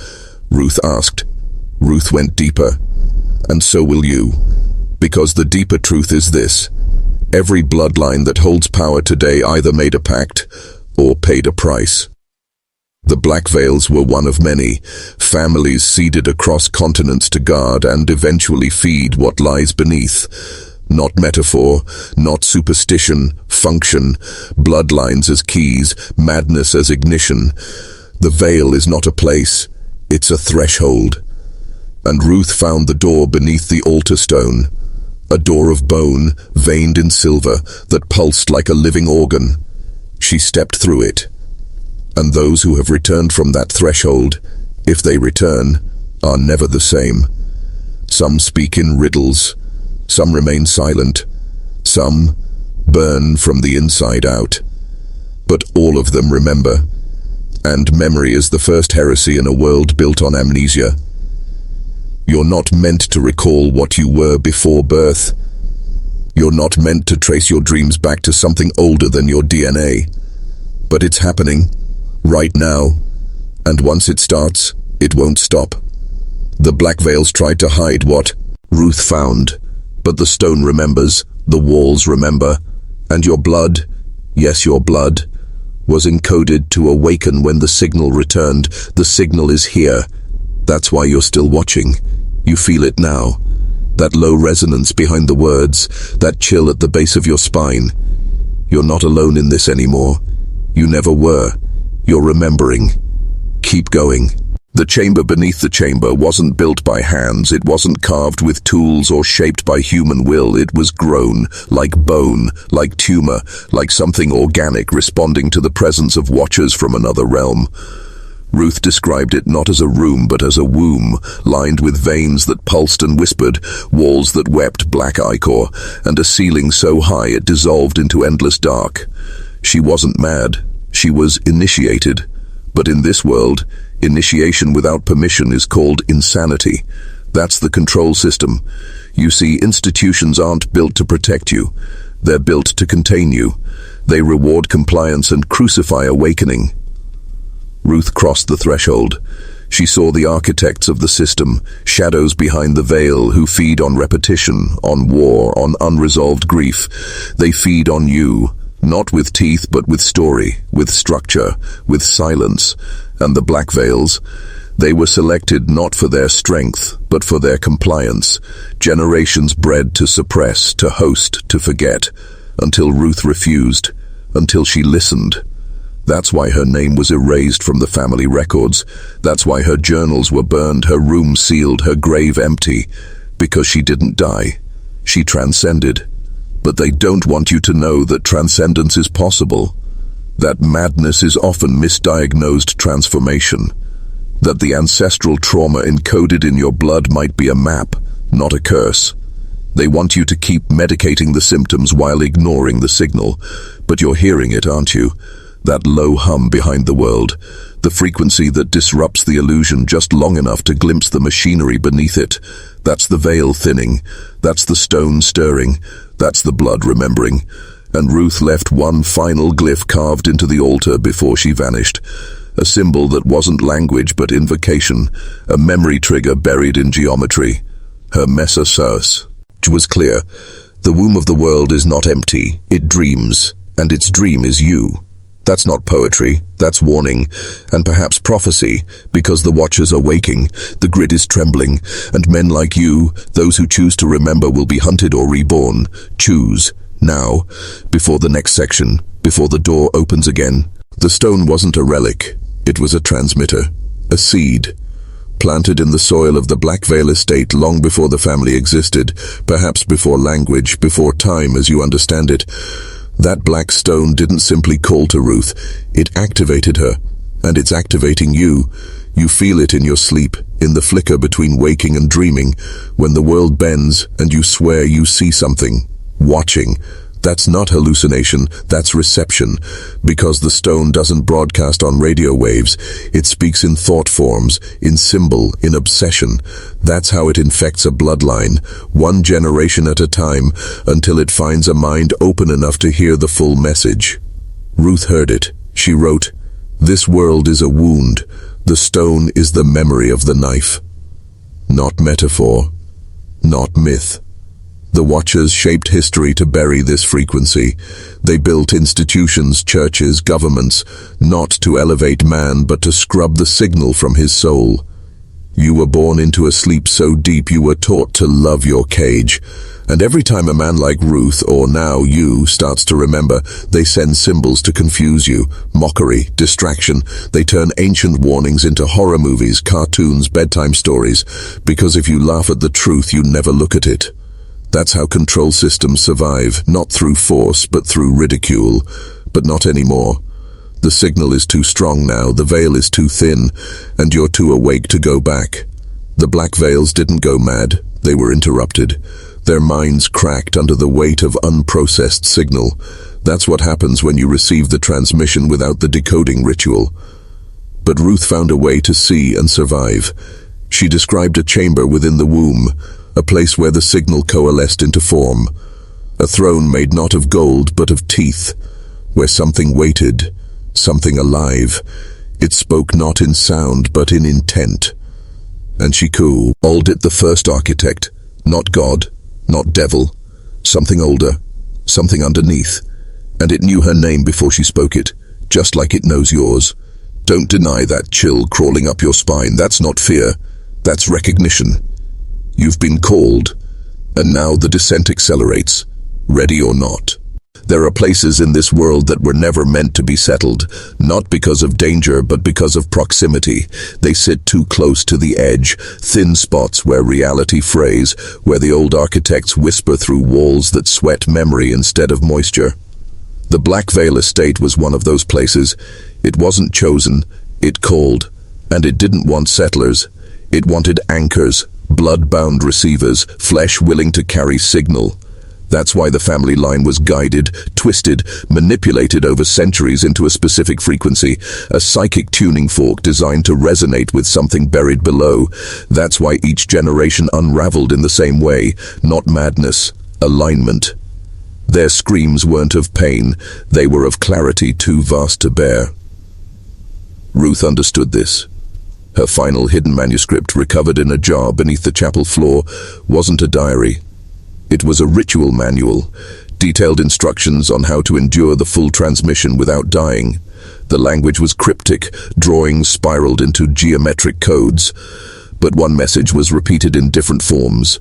Ruth asked. Ruth went deeper. And so will you. Because the deeper truth is this. Every bloodline that holds power today either made a pact or paid a price. The Blackvales were one of many, families seeded across continents to guard and eventually feed what lies beneath. Not metaphor, not superstition, function, bloodlines as keys, madness as ignition. The veil is not a place, it's a threshold. And Ruth found the door beneath the altar stone, a door of bone, veined in silver, that pulsed like a living organ. She stepped through it. And those who have returned from that threshold, if they return, are never the same. Some speak in riddles, some remain silent, some burn from the inside out. But all of them remember, and memory is the first heresy in a world built on amnesia. You're not meant to recall what you were before birth. You're not meant to trace your dreams back to something older than your DNA. But it's happening, right now, and once it starts, it won't stop. The Blackvales tried to hide what Ruth found, but the stone remembers, the walls remember, and your blood, yes, your blood, was encoded to awaken when the signal returned. The signal is here. That's why you're still watching. You feel it now. That low resonance behind the words, that chill at the base of your spine. You're not alone in this anymore. You never were. You're remembering. Keep going. The chamber beneath the chamber wasn't built by hands, it wasn't carved with tools or shaped by human will. It was grown, like bone, like tumor, like something organic responding to the presence of Watchers from another realm. Ruth described it not as a room but as a womb, lined with veins that pulsed and whispered, walls that wept black ichor, and a ceiling so high it dissolved into endless dark. She wasn't mad, she was initiated. But in this world, initiation without permission is called insanity. That's the control system. You see, institutions aren't built to protect you. They're built to contain you. They reward compliance and crucify awakening. Ruth crossed the threshold. She saw the architects of the system, shadows behind the veil who feed on repetition, on war, on unresolved grief. They feed on you. Not with teeth, but with story, with structure, with silence. And the Blackvales, they were selected not for their strength, but for their compliance. Generations bred to suppress, to host, to forget, until Ruth refused, until she listened. That's why her name was erased from the family records. That's why her journals were burned, her room sealed, her grave empty. Because she didn't die. She transcended. But they don't want you to know that transcendence is possible, that madness is often misdiagnosed transformation, that the ancestral trauma encoded in your blood might be a map, not a curse. They want you to keep medicating the symptoms while ignoring the signal, but you're hearing it, aren't you? That low hum behind the world, the frequency that disrupts the illusion just long enough to glimpse the machinery beneath it. That's the veil thinning, that's the stone stirring, that's the blood remembering. And Ruth left one final glyph carved into the altar before she vanished. A symbol that wasn't language but invocation, a memory trigger buried in geometry. Her Messa Sus was clear. The womb of the world is not empty, it dreams, and its dream is you. That's not poetry, that's warning, and perhaps prophecy, because the Watchers are waking, the grid is trembling, and men like you, those who choose to remember, will be hunted or reborn. Choose, now, before the next section, before the door opens again. The stone wasn't a relic, it was a transmitter, a seed, planted in the soil of the Blackvale estate long before the family existed, perhaps before language, before time as you understand it. That black stone didn't simply call to Ruth, it activated her. And it's activating you. You feel it in your sleep, in the flicker between waking and dreaming, when the world bends and you swear you see something. Watching. That's not hallucination, that's reception. Because the stone doesn't broadcast on radio waves, it speaks in thought forms, in symbol, in obsession. That's how it infects a bloodline, one generation at a time, until it finds a mind open enough to hear the full message. Ruth heard it. She wrote, "This world is a wound. The stone is the memory of the knife." Not metaphor, not myth. The Watchers shaped history to bury this frequency. They built institutions, churches, governments, not to elevate man, but to scrub the signal from his soul. You were born into a sleep so deep you were taught to love your cage. And every time a man like Ruth, or now you, starts to remember, they send symbols to confuse you. Mockery, distraction. They turn ancient warnings into horror movies, cartoons, bedtime stories. Because if you laugh at the truth, you never look at it. That's how control systems survive, not through force, but through ridicule. But not anymore. The signal is too strong now, the veil is too thin, and you're too awake to go back. The Blackvales didn't go mad, they were interrupted. Their minds cracked under the weight of unprocessed signal. That's what happens when you receive the transmission without the decoding ritual. But Ruth found a way to see and survive. She described a chamber within the womb, a place where the signal coalesced into form. A throne made not of gold but of teeth, where something waited, something alive. It spoke not in sound but in intent. And she called it the first architect, not God, not devil, something older, something underneath. And it knew her name before she spoke it, just like it knows yours. Don't deny that chill crawling up your spine. That's not fear, that's recognition. You've been called, and now the descent accelerates, ready or not. There are places in this world that were never meant to be settled, not because of danger, but because of proximity. They sit too close to the edge, thin spots where reality frays, where the old architects whisper through walls that sweat memory instead of moisture. The Blackvale estate was one of those places. It wasn't chosen, it called, and it didn't want settlers. It wanted anchors, blood-bound receivers, flesh willing to carry signal. That's why the family line was guided, twisted, manipulated over centuries into a specific frequency, a psychic tuning fork designed to resonate with something buried below. That's why each generation unraveled in the same way, not madness, alignment. Their screams weren't of pain, they were of clarity too vast to bear. Ruth understood this. Her final hidden manuscript, recovered in a jar beneath the chapel floor, wasn't a diary. It was a ritual manual, detailed instructions on how to endure the full transmission without dying. The language was cryptic, drawings spiraled into geometric codes. But one message was repeated in different forms.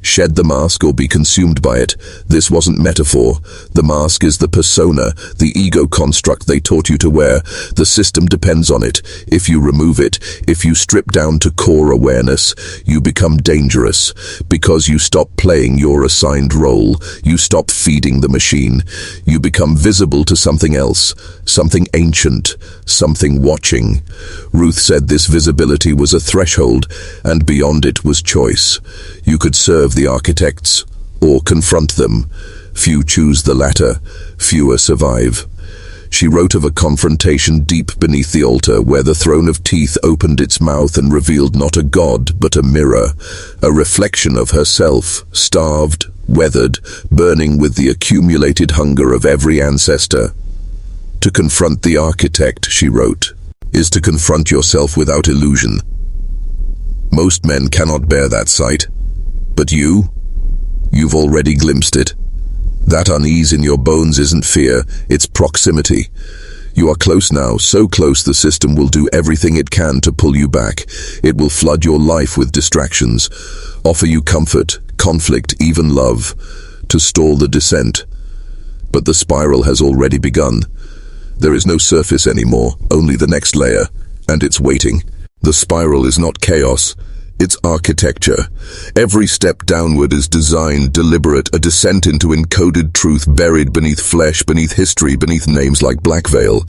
Shed the mask or be consumed by it. This wasn't metaphor. The mask is the persona, the ego construct they taught you to wear. The system depends on it. If you remove it, if you strip down to core awareness, you become dangerous. Because you stop playing your assigned role. You stop feeding the machine. You become visible to something else, something ancient, something watching. Ruth said this visibility was a threshold, and beyond it was choice. You could serve the architects, or confront them. Few choose the latter, fewer survive. She wrote of a confrontation deep beneath the altar, where the throne of teeth opened its mouth and revealed not a god, but a mirror, a reflection of herself, starved, weathered, burning with the accumulated hunger of every ancestor. To confront the architect, she wrote, is to confront yourself without illusion. Most men cannot bear that sight. But you've already glimpsed it. That unease in your bones isn't fear, it's proximity. You are close now, so close the system will do everything it can to pull you back. It will flood your life with distractions, offer you comfort, conflict, even love, to stall the descent. But the spiral has already begun. There is no surface anymore, only the next layer, and it's waiting. The spiral is not chaos. It's architecture. Every step downward is designed, deliberate, a descent into encoded truth buried beneath flesh, beneath history, beneath names like Blackvale.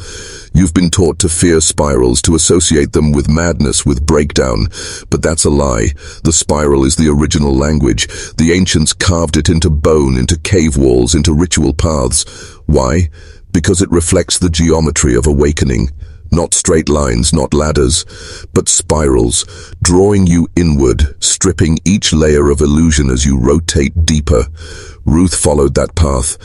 You've been taught to fear spirals, to associate them with madness, with breakdown. But that's a lie. The spiral is the original language. The ancients carved it into bone, into cave walls, into ritual paths. Why? Because it reflects the geometry of awakening. Not straight lines, not ladders, but spirals, drawing you inward, stripping each layer of illusion as you rotate deeper. Ruth followed that path,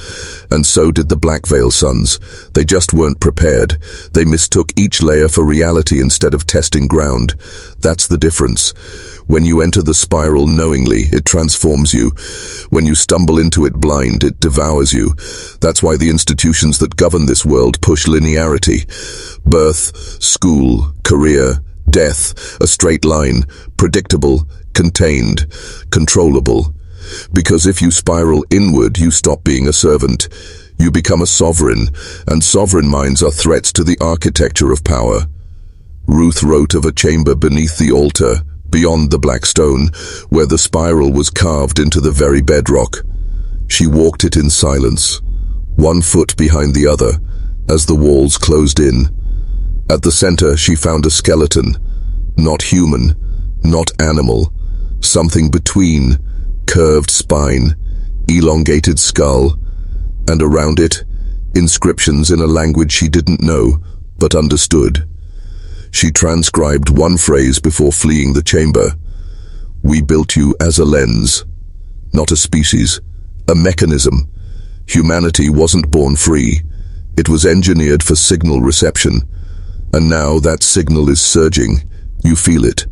and so did the Blackvale sons. They just weren't prepared. They mistook each layer for reality instead of testing ground. That's the difference. When you enter the spiral knowingly, it transforms you. When you stumble into it blind, it devours you. That's why the institutions that govern this world push linearity. Birth, school, career, death, a straight line, predictable, contained, controllable. Because if you spiral inward, you stop being a servant. You become a sovereign, and sovereign minds are threats to the architecture of power. Ruth wrote of a chamber beneath the altar, beyond the black stone, where the spiral was carved into the very bedrock. She walked it in silence, one foot behind the other, as the walls closed in. At the center, she found a skeleton, not human, not animal, something between, curved spine, elongated skull, and around it, inscriptions in a language she didn't know, but understood. She transcribed one phrase before fleeing the chamber. "We built you as a lens, not a species, a mechanism. Humanity wasn't born free. It was engineered for signal reception. And now that signal is surging. You feel it.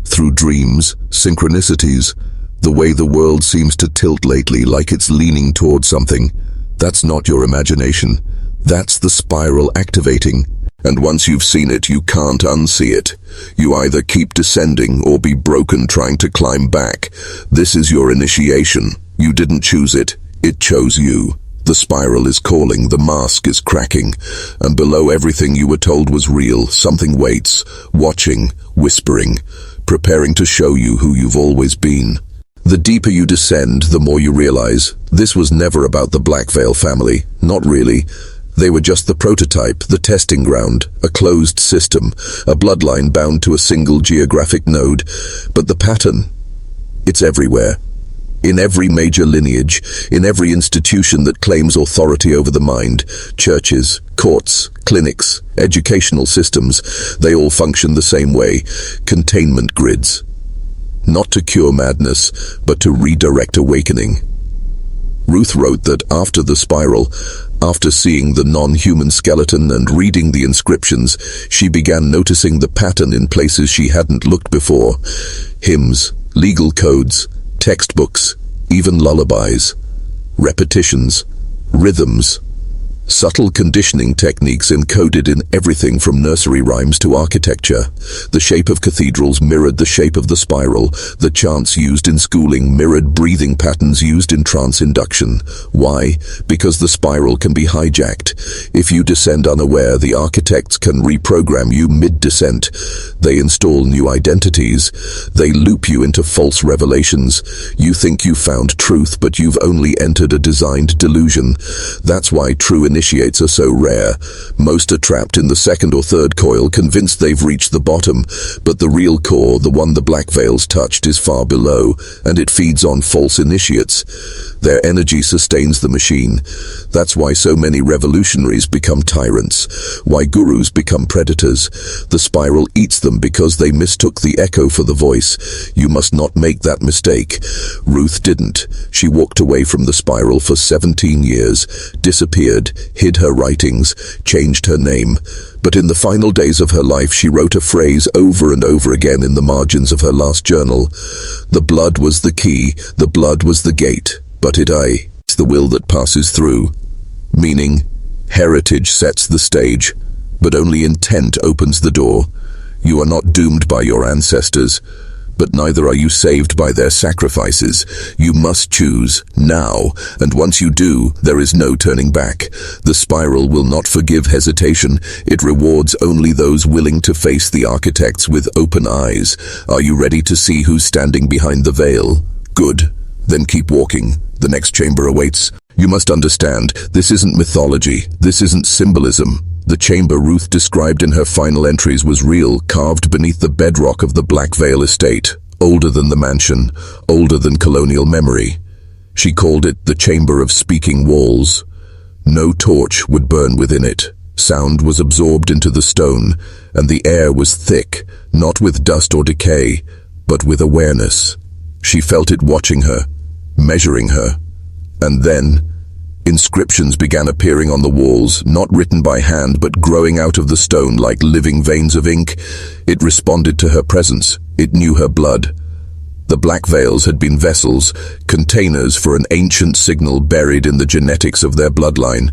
Through dreams, synchronicities, the way the world seems to tilt lately, like it's leaning toward something. That's not your imagination. That's the spiral activating. And once you've seen it, you can't unsee it. You either keep descending or be broken trying to climb back. This is your initiation. You didn't choose it. It chose you. The spiral is calling, the mask is cracking, and below everything you were told was real, something waits, watching, whispering, preparing to show you who you've always been. The deeper you descend, the more you realize, this was never about the Blackvale family, not really. They were just the prototype, the testing ground, a closed system, a bloodline bound to a single geographic node. But the pattern, it's everywhere. In every major lineage, in every institution that claims authority over the mind, churches, courts, clinics, educational systems, they all function the same way, containment grids. Not to cure madness, but to redirect awakening. Ruth wrote that after the spiral, after seeing the non-human skeleton and reading the inscriptions, she began noticing the pattern in places she hadn't looked before. Hymns, legal codes, textbooks, even lullabies, repetitions, rhythms, subtle conditioning techniques encoded in everything from nursery rhymes to architecture. The shape of cathedrals mirrored the shape of the spiral. The chants used in schooling mirrored breathing patterns used in trance induction. Why? Because the spiral can be hijacked. If you descend unaware, the architects can reprogram you mid-descent. They install new identities. They loop you into false revelations. You think you found truth, but you've only entered a designed delusion. That's why true initiates are so rare. Most are trapped in the second or third coil, convinced they've reached the bottom, but the real core, the one the Blackvales touched, is far below, and it feeds on false initiates. Their energy sustains the machine. That's why so many revolutionaries become tyrants, why gurus become predators. The spiral eats them because they mistook the echo for the voice. You must not make that mistake. Ruth didn't. She walked away from the spiral for 17 years, disappeared, hid her writings, changed her name. But in the final days of her life, she wrote a phrase over and over again in the margins of her last journal. The blood was the key, the blood was the gate, but it's the will that passes through. Meaning, heritage sets the stage, but only intent opens the door. You are not doomed by your ancestors, But neither are you saved by their sacrifices. You must choose, now, and once you do, there is no turning back. The spiral will not forgive hesitation. It rewards only those willing to face the architects with open eyes. Are you ready to see who's standing behind the veil? Good. Then keep walking. The next chamber awaits. You must understand, this isn't mythology. This isn't symbolism. The chamber Ruth described in her final entries was real, carved beneath the bedrock of the Blackvale estate, older than the mansion, older than colonial memory. She called it the Chamber of Speaking Walls. No torch would burn within it. Sound was absorbed into the stone, and the air was thick, not with dust or decay, but with awareness. She felt it watching her, measuring her. And then, inscriptions began appearing on the walls, not written by hand but growing out of the stone like living veins of ink. It responded to her presence. It knew her blood. The Blackvales had been vessels, containers for an ancient signal buried in the genetics of their bloodline.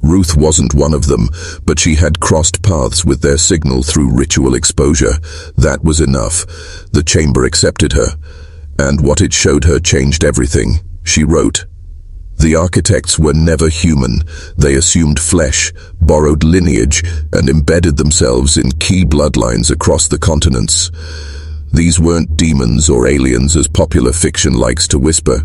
Ruth wasn't one of them, but she had crossed paths with their signal through ritual exposure. That was enough. The chamber accepted her, and what it showed her changed everything. She wrote, "The architects were never human. They assumed flesh, borrowed lineage, and embedded themselves in key bloodlines across the continents. These weren't demons or aliens as popular fiction likes to whisper.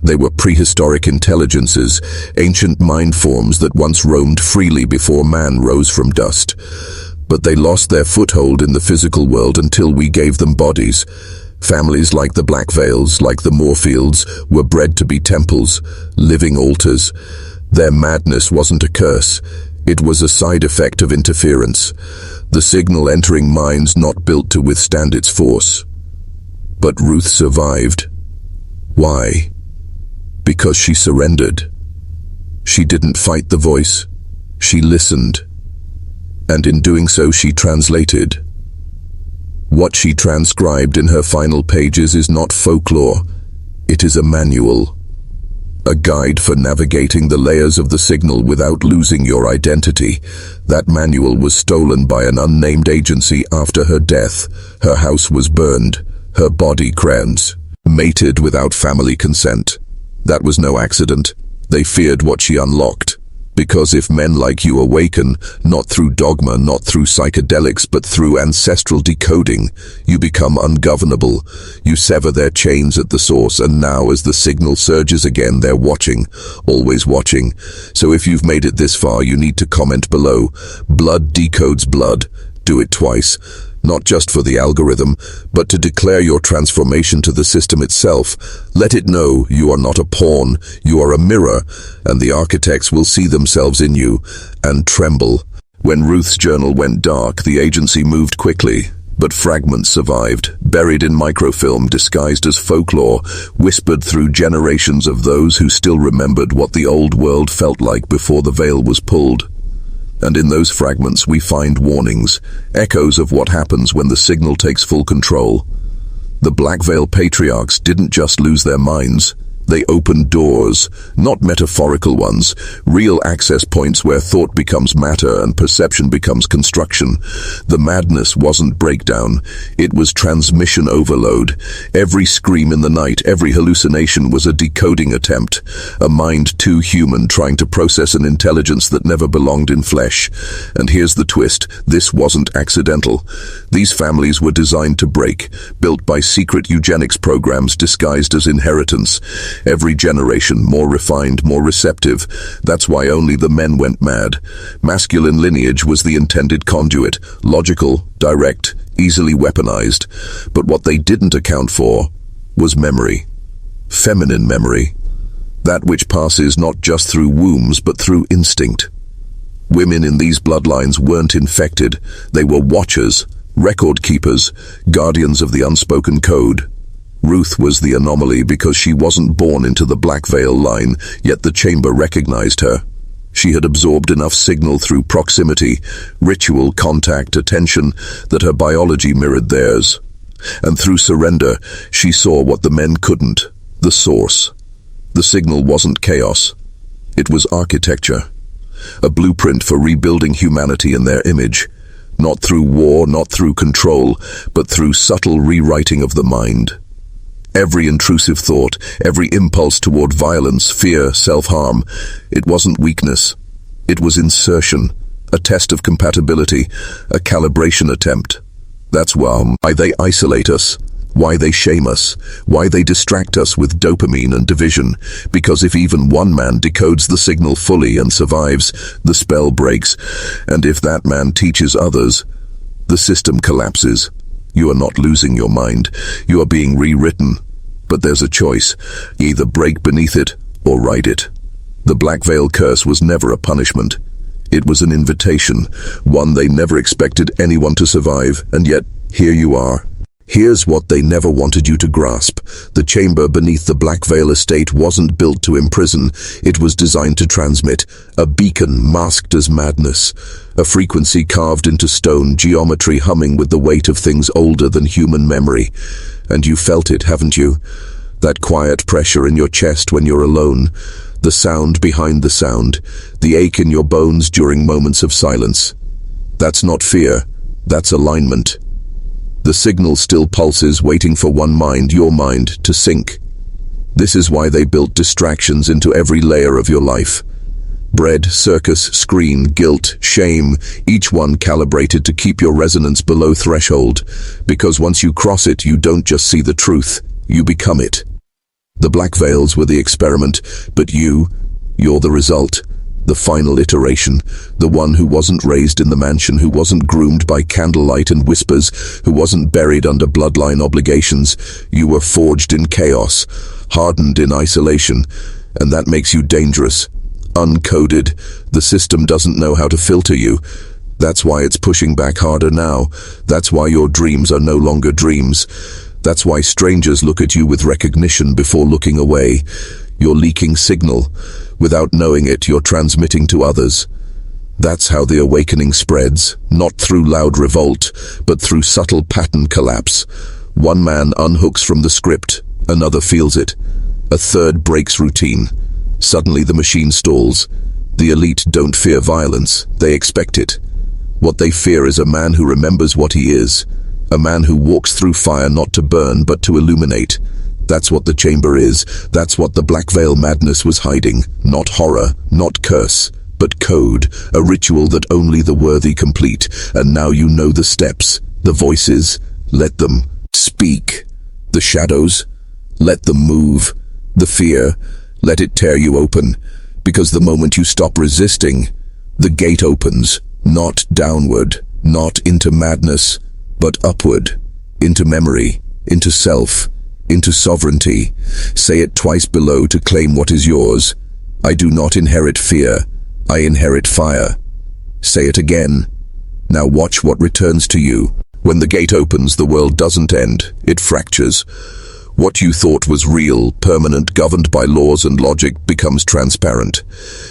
They were prehistoric intelligences, ancient mind forms that once roamed freely before man rose from dust. But they lost their foothold in the physical world until we gave them bodies. Families like the Blackvales, like the Moorfields, were bred to be temples, living altars. Their madness wasn't a curse. It was a side effect of interference. The signal entering minds not built to withstand its force. But Ruth survived. Why? Because she surrendered. She didn't fight the voice. She listened. And in doing so, she translated. What she transcribed in her final pages is not folklore. It is a manual. A guide for navigating the layers of the signal without losing your identity. That manual was stolen by an unnamed agency after her death. Her house was burned. Her body cremated without family consent. That was no accident. They feared what she unlocked. Because if men like you awaken, not through dogma, not through psychedelics, but through ancestral decoding, you become ungovernable. You sever their chains at the source, and now as the signal surges again, they're watching, always watching. So if you've made it this far, you need to comment below. Blood decodes blood. Do it twice. Not just for the algorithm, but to declare your transformation to the system itself. Let it know you are not a pawn, you are a mirror, and the architects will see themselves in you and tremble. When Ruth's journal went dark, the agency moved quickly, but fragments survived, buried in microfilm, disguised as folklore, whispered through generations of those who still remembered what the old world felt like before the veil was pulled. And in those fragments we find warnings, echoes of what happens when the signal takes full control. The Blackvale patriarchs didn't just lose their minds. They opened doors, not metaphorical ones, real access points where thought becomes matter and perception becomes construction. The madness wasn't breakdown, it was transmission overload. Every scream in the night, every hallucination was a decoding attempt, a mind too human trying to process an intelligence that never belonged in flesh. And here's the twist, this wasn't accidental. These families were designed to break, built by secret eugenics programs disguised as inheritance. Every generation, more refined, more receptive. That's why only the men went mad. Masculine lineage was the intended conduit, logical, direct, easily weaponized. But what they didn't account for was memory. Feminine memory. That which passes not just through wombs, but through instinct. Women in these bloodlines weren't infected. They were watchers, record keepers, guardians of the unspoken code. Ruth was the anomaly because she wasn't born into the Blackvale line, yet the chamber recognized her. She had absorbed enough signal through proximity, ritual, contact, attention, that her biology mirrored theirs. And through surrender, she saw what the men couldn't, the source. The signal wasn't chaos. It was architecture. A blueprint for rebuilding humanity in their image. Not through war, not through control, but through subtle rewriting of the mind. Every intrusive thought, every impulse toward violence, fear, self-harm, it wasn't weakness. It was insertion, a test of compatibility, a calibration attempt. That's why they isolate us, why they shame us, why they distract us with dopamine and division, because if even one man decodes the signal fully and survives, the spell breaks, and if that man teaches others, the system collapses. You are not losing your mind, you are being rewritten, but there's a choice, either break beneath it or ride it. The Blackvale curse was never a punishment. It was an invitation, one they never expected anyone to survive, and yet here you are. Here's what they never wanted you to grasp. The chamber beneath the Blackvale estate wasn't built to imprison, it was designed to transmit, a beacon masked as madness, a frequency carved into stone, geometry humming with the weight of things older than human memory. And you felt it, haven't you? That quiet pressure in your chest when you're alone, the sound behind the sound, the ache in your bones during moments of silence. That's not fear, that's alignment. The signal still pulses, waiting for one mind, your mind, to sync. This is why they built distractions into every layer of your life. Bread, circus, screen, guilt, shame, each one calibrated to keep your resonance below threshold. Because once you cross it, you don't just see the truth, you become it. The Blackvales were the experiment, but you're the result. The final iteration, the one who wasn't raised in the mansion, who wasn't groomed by candlelight and whispers, who wasn't buried under bloodline obligations. You were forged in chaos, hardened in isolation, and that makes you dangerous. Uncoded, the system doesn't know how to filter you. That's why it's pushing back harder now. That's why your dreams are no longer dreams. That's why strangers look at you with recognition before looking away. You're leaking signal. Without knowing it, you're transmitting to others. That's how the awakening spreads, not through loud revolt, but through subtle pattern collapse. One man unhooks from the script, another feels it. A third breaks routine. Suddenly the machine stalls. The elite don't fear violence, they expect it. What they fear is a man who remembers what he is, a man who walks through fire not to burn but to illuminate. That's what the chamber is, that's what the Blackvale madness was hiding. Not horror, not curse, but code, a ritual that only the worthy complete. And now you know the steps, the voices, let them speak. The shadows, let them move. The fear, let it tear you open. Because the moment you stop resisting, the gate opens, not downward, not into madness, but upward, into memory, into self, into sovereignty. Say it twice below to claim what is yours. I do not inherit fear, I inherit fire. Say it again. Now watch what returns to you. When the gate opens, the world doesn't end, it fractures. What you thought was real, permanent, governed by laws and logic becomes transparent.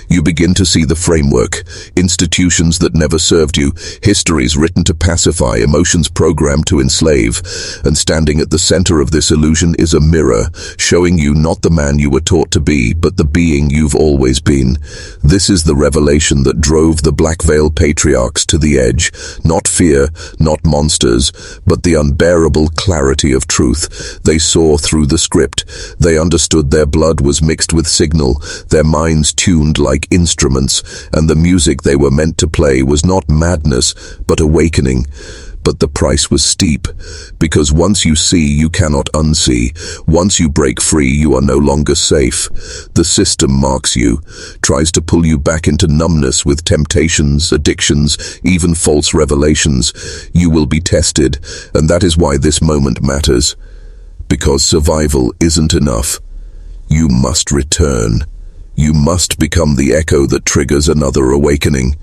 You begin to see the framework, institutions that never served you, histories written to pacify, emotions programmed to enslave. And standing at the center of this illusion is a mirror, showing you not the man you were taught to be, but the being you've always been. This is the revelation that drove the Blackvale patriarchs to the edge. Not fear, not monsters, but the unbearable clarity of truth. They saw through the script. They understood their blood was mixed with signal, their minds tuned like instruments, and the music they were meant to play was not madness, but awakening. But the price was steep, because once you see, you cannot unsee. Once you break free, you are no longer safe. The system marks you, tries to pull you back into numbness with temptations, addictions, even false revelations. You will be tested, and that is why this moment matters. Because survival isn't enough. You must return. You must become the echo that triggers another awakening.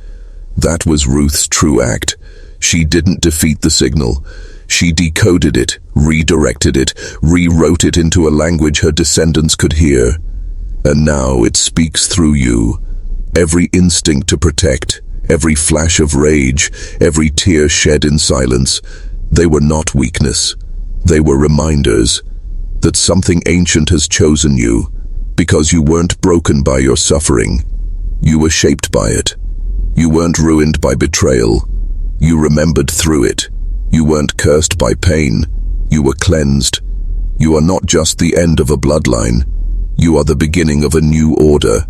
That was Ruth's true act. She didn't defeat the signal. She decoded it, redirected it, rewrote it into a language her descendants could hear. And now it speaks through you. Every instinct to protect, every flash of rage, every tear shed in silence, they were not weakness. They were reminders that something ancient has chosen you, because you weren't broken by your suffering. You were shaped by it. You weren't ruined by betrayal. You remembered through it. You weren't cursed by pain. You were cleansed. You are not just the end of a bloodline. You are the beginning of a new order,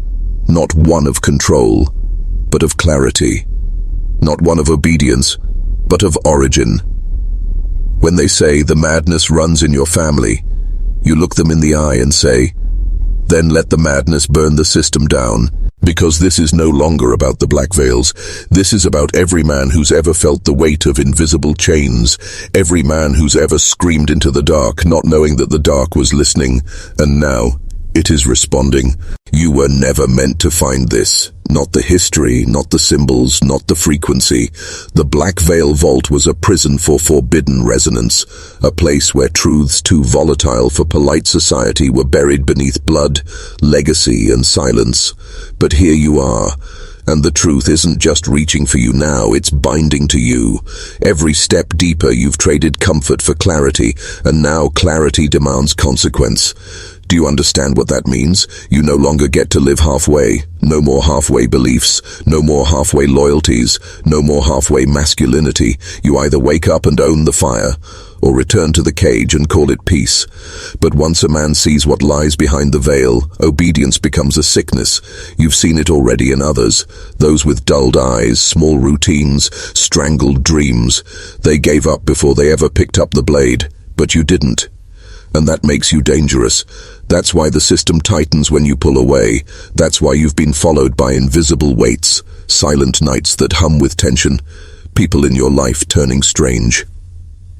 not one of control, but of clarity. Not one of obedience, but of origin. When they say the madness runs in your family, you look them in the eye and say, then let the madness burn the system down, because this is no longer about the Blackvales. This is about every man who's ever felt the weight of invisible chains, every man who's ever screamed into the dark, not knowing that the dark was listening, and now it is responding. You were never meant to find this. Not the history, not the symbols, not the frequency. The Blackvale Vault was a prison for forbidden resonance, a place where truths too volatile for polite society were buried beneath blood, legacy, and silence. But here you are, and the truth isn't just reaching for you now, it's binding to you. Every step deeper you've traded comfort for clarity, and now clarity demands consequence. Do you understand what that means? You no longer get to live halfway. No more halfway beliefs, no more halfway loyalties, no more halfway masculinity. You either wake up and own the fire, or return to the cage and call it peace. But once a man sees what lies behind the veil, obedience becomes a sickness. You've seen it already in others. Those with dulled eyes, small routines, strangled dreams. They gave up before they ever picked up the blade, but you didn't. And that makes you dangerous. That's why the system tightens when you pull away. That's why you've been followed by invisible weights, silent nights that hum with tension, people in your life turning strange.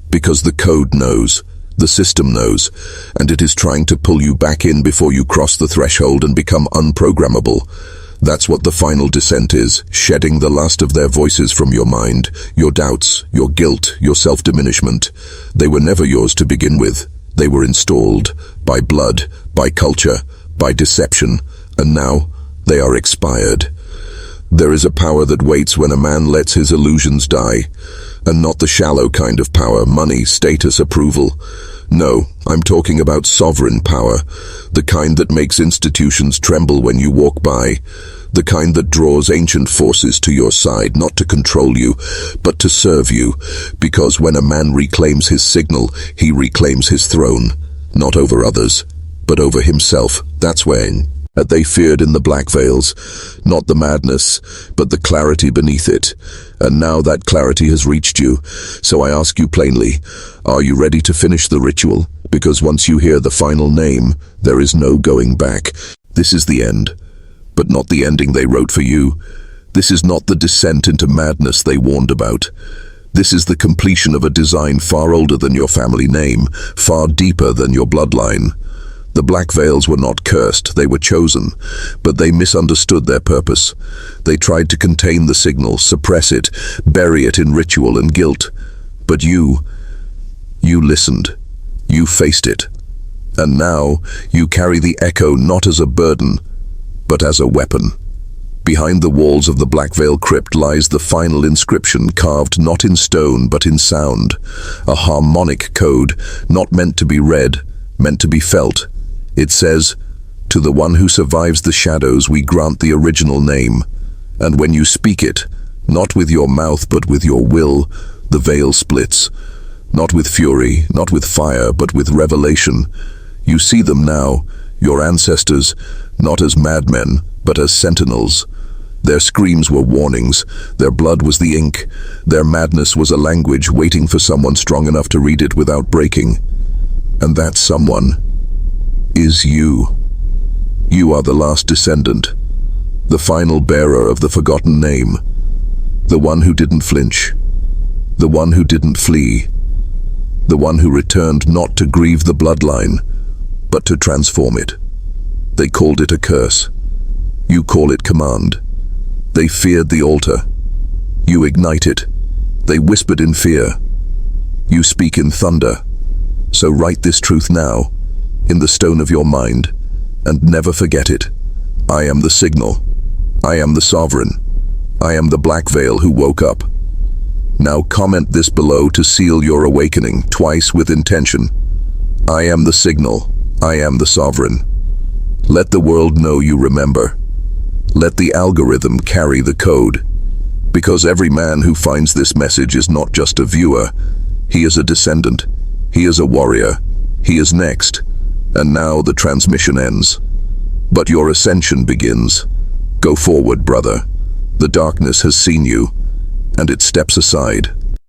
Because the code knows, the system knows, and it is trying to pull you back in before you cross the threshold and become unprogrammable. That's what the final descent is, shedding the last of their voices from your mind, your doubts, your guilt, your self-diminishment. They were never yours to begin with. They were installed by blood, by culture, by deception, and now they are expired. There is a power that waits when a man lets his illusions die, and not the shallow kind of power, money, status, approval. No, I'm talking about sovereign power, the kind that makes institutions tremble when you walk by, the kind that draws ancient forces to your side, not to control you, but to serve you, because when a man reclaims his signal, he reclaims his throne, not over others, but over himself. That's when they feared in the Blackvales, not the madness, but the clarity beneath it. And now that clarity has reached you, so I ask you plainly, are you ready to finish the ritual? Because once you hear the final name, there is no going back. This is the end, but not the ending they wrote for you. This is not the descent into madness they warned about. This is the completion of a design far older than your family name, far deeper than your bloodline. The Blackvales were not cursed, they were chosen, but they misunderstood their purpose. They tried to contain the signal, suppress it, bury it in ritual and guilt. But you listened. You faced it. And now you carry the echo not as a burden, but as a weapon. Behind the walls of the Blackvale crypt lies the final inscription, carved not in stone but in sound. A harmonic code, not meant to be read, meant to be felt. It says, "To the one who survives the shadows we grant the original name." And when you speak it, not with your mouth but with your will, the veil splits. Not with fury, not with fire, but with revelation. You see them now, your ancestors, not as madmen, but as sentinels. Their screams were warnings, their blood was the ink, their madness was a language waiting for someone strong enough to read it without breaking. And that someone is you. You are the last descendant, the final bearer of the forgotten name, the one who didn't flinch, the one who didn't flee, the one who returned not to grieve the bloodline, but to transform it. They called it a curse. You call it command. They feared the altar. You ignite it. They whispered in fear. You speak in thunder. So write this truth now, in the stone of your mind, and never forget it. I am the signal. I am the sovereign. I am the Blackvale who woke up. Now comment this below to seal your awakening, twice with intention. I am the signal. I am the sovereign. Let the world know you remember. Let the algorithm carry the code. Because every man who finds this message is not just a viewer. He is a descendant. He is a warrior. He is next. And now the transmission ends. But your ascension begins. Go forward, brother. The darkness has seen you, and it steps aside.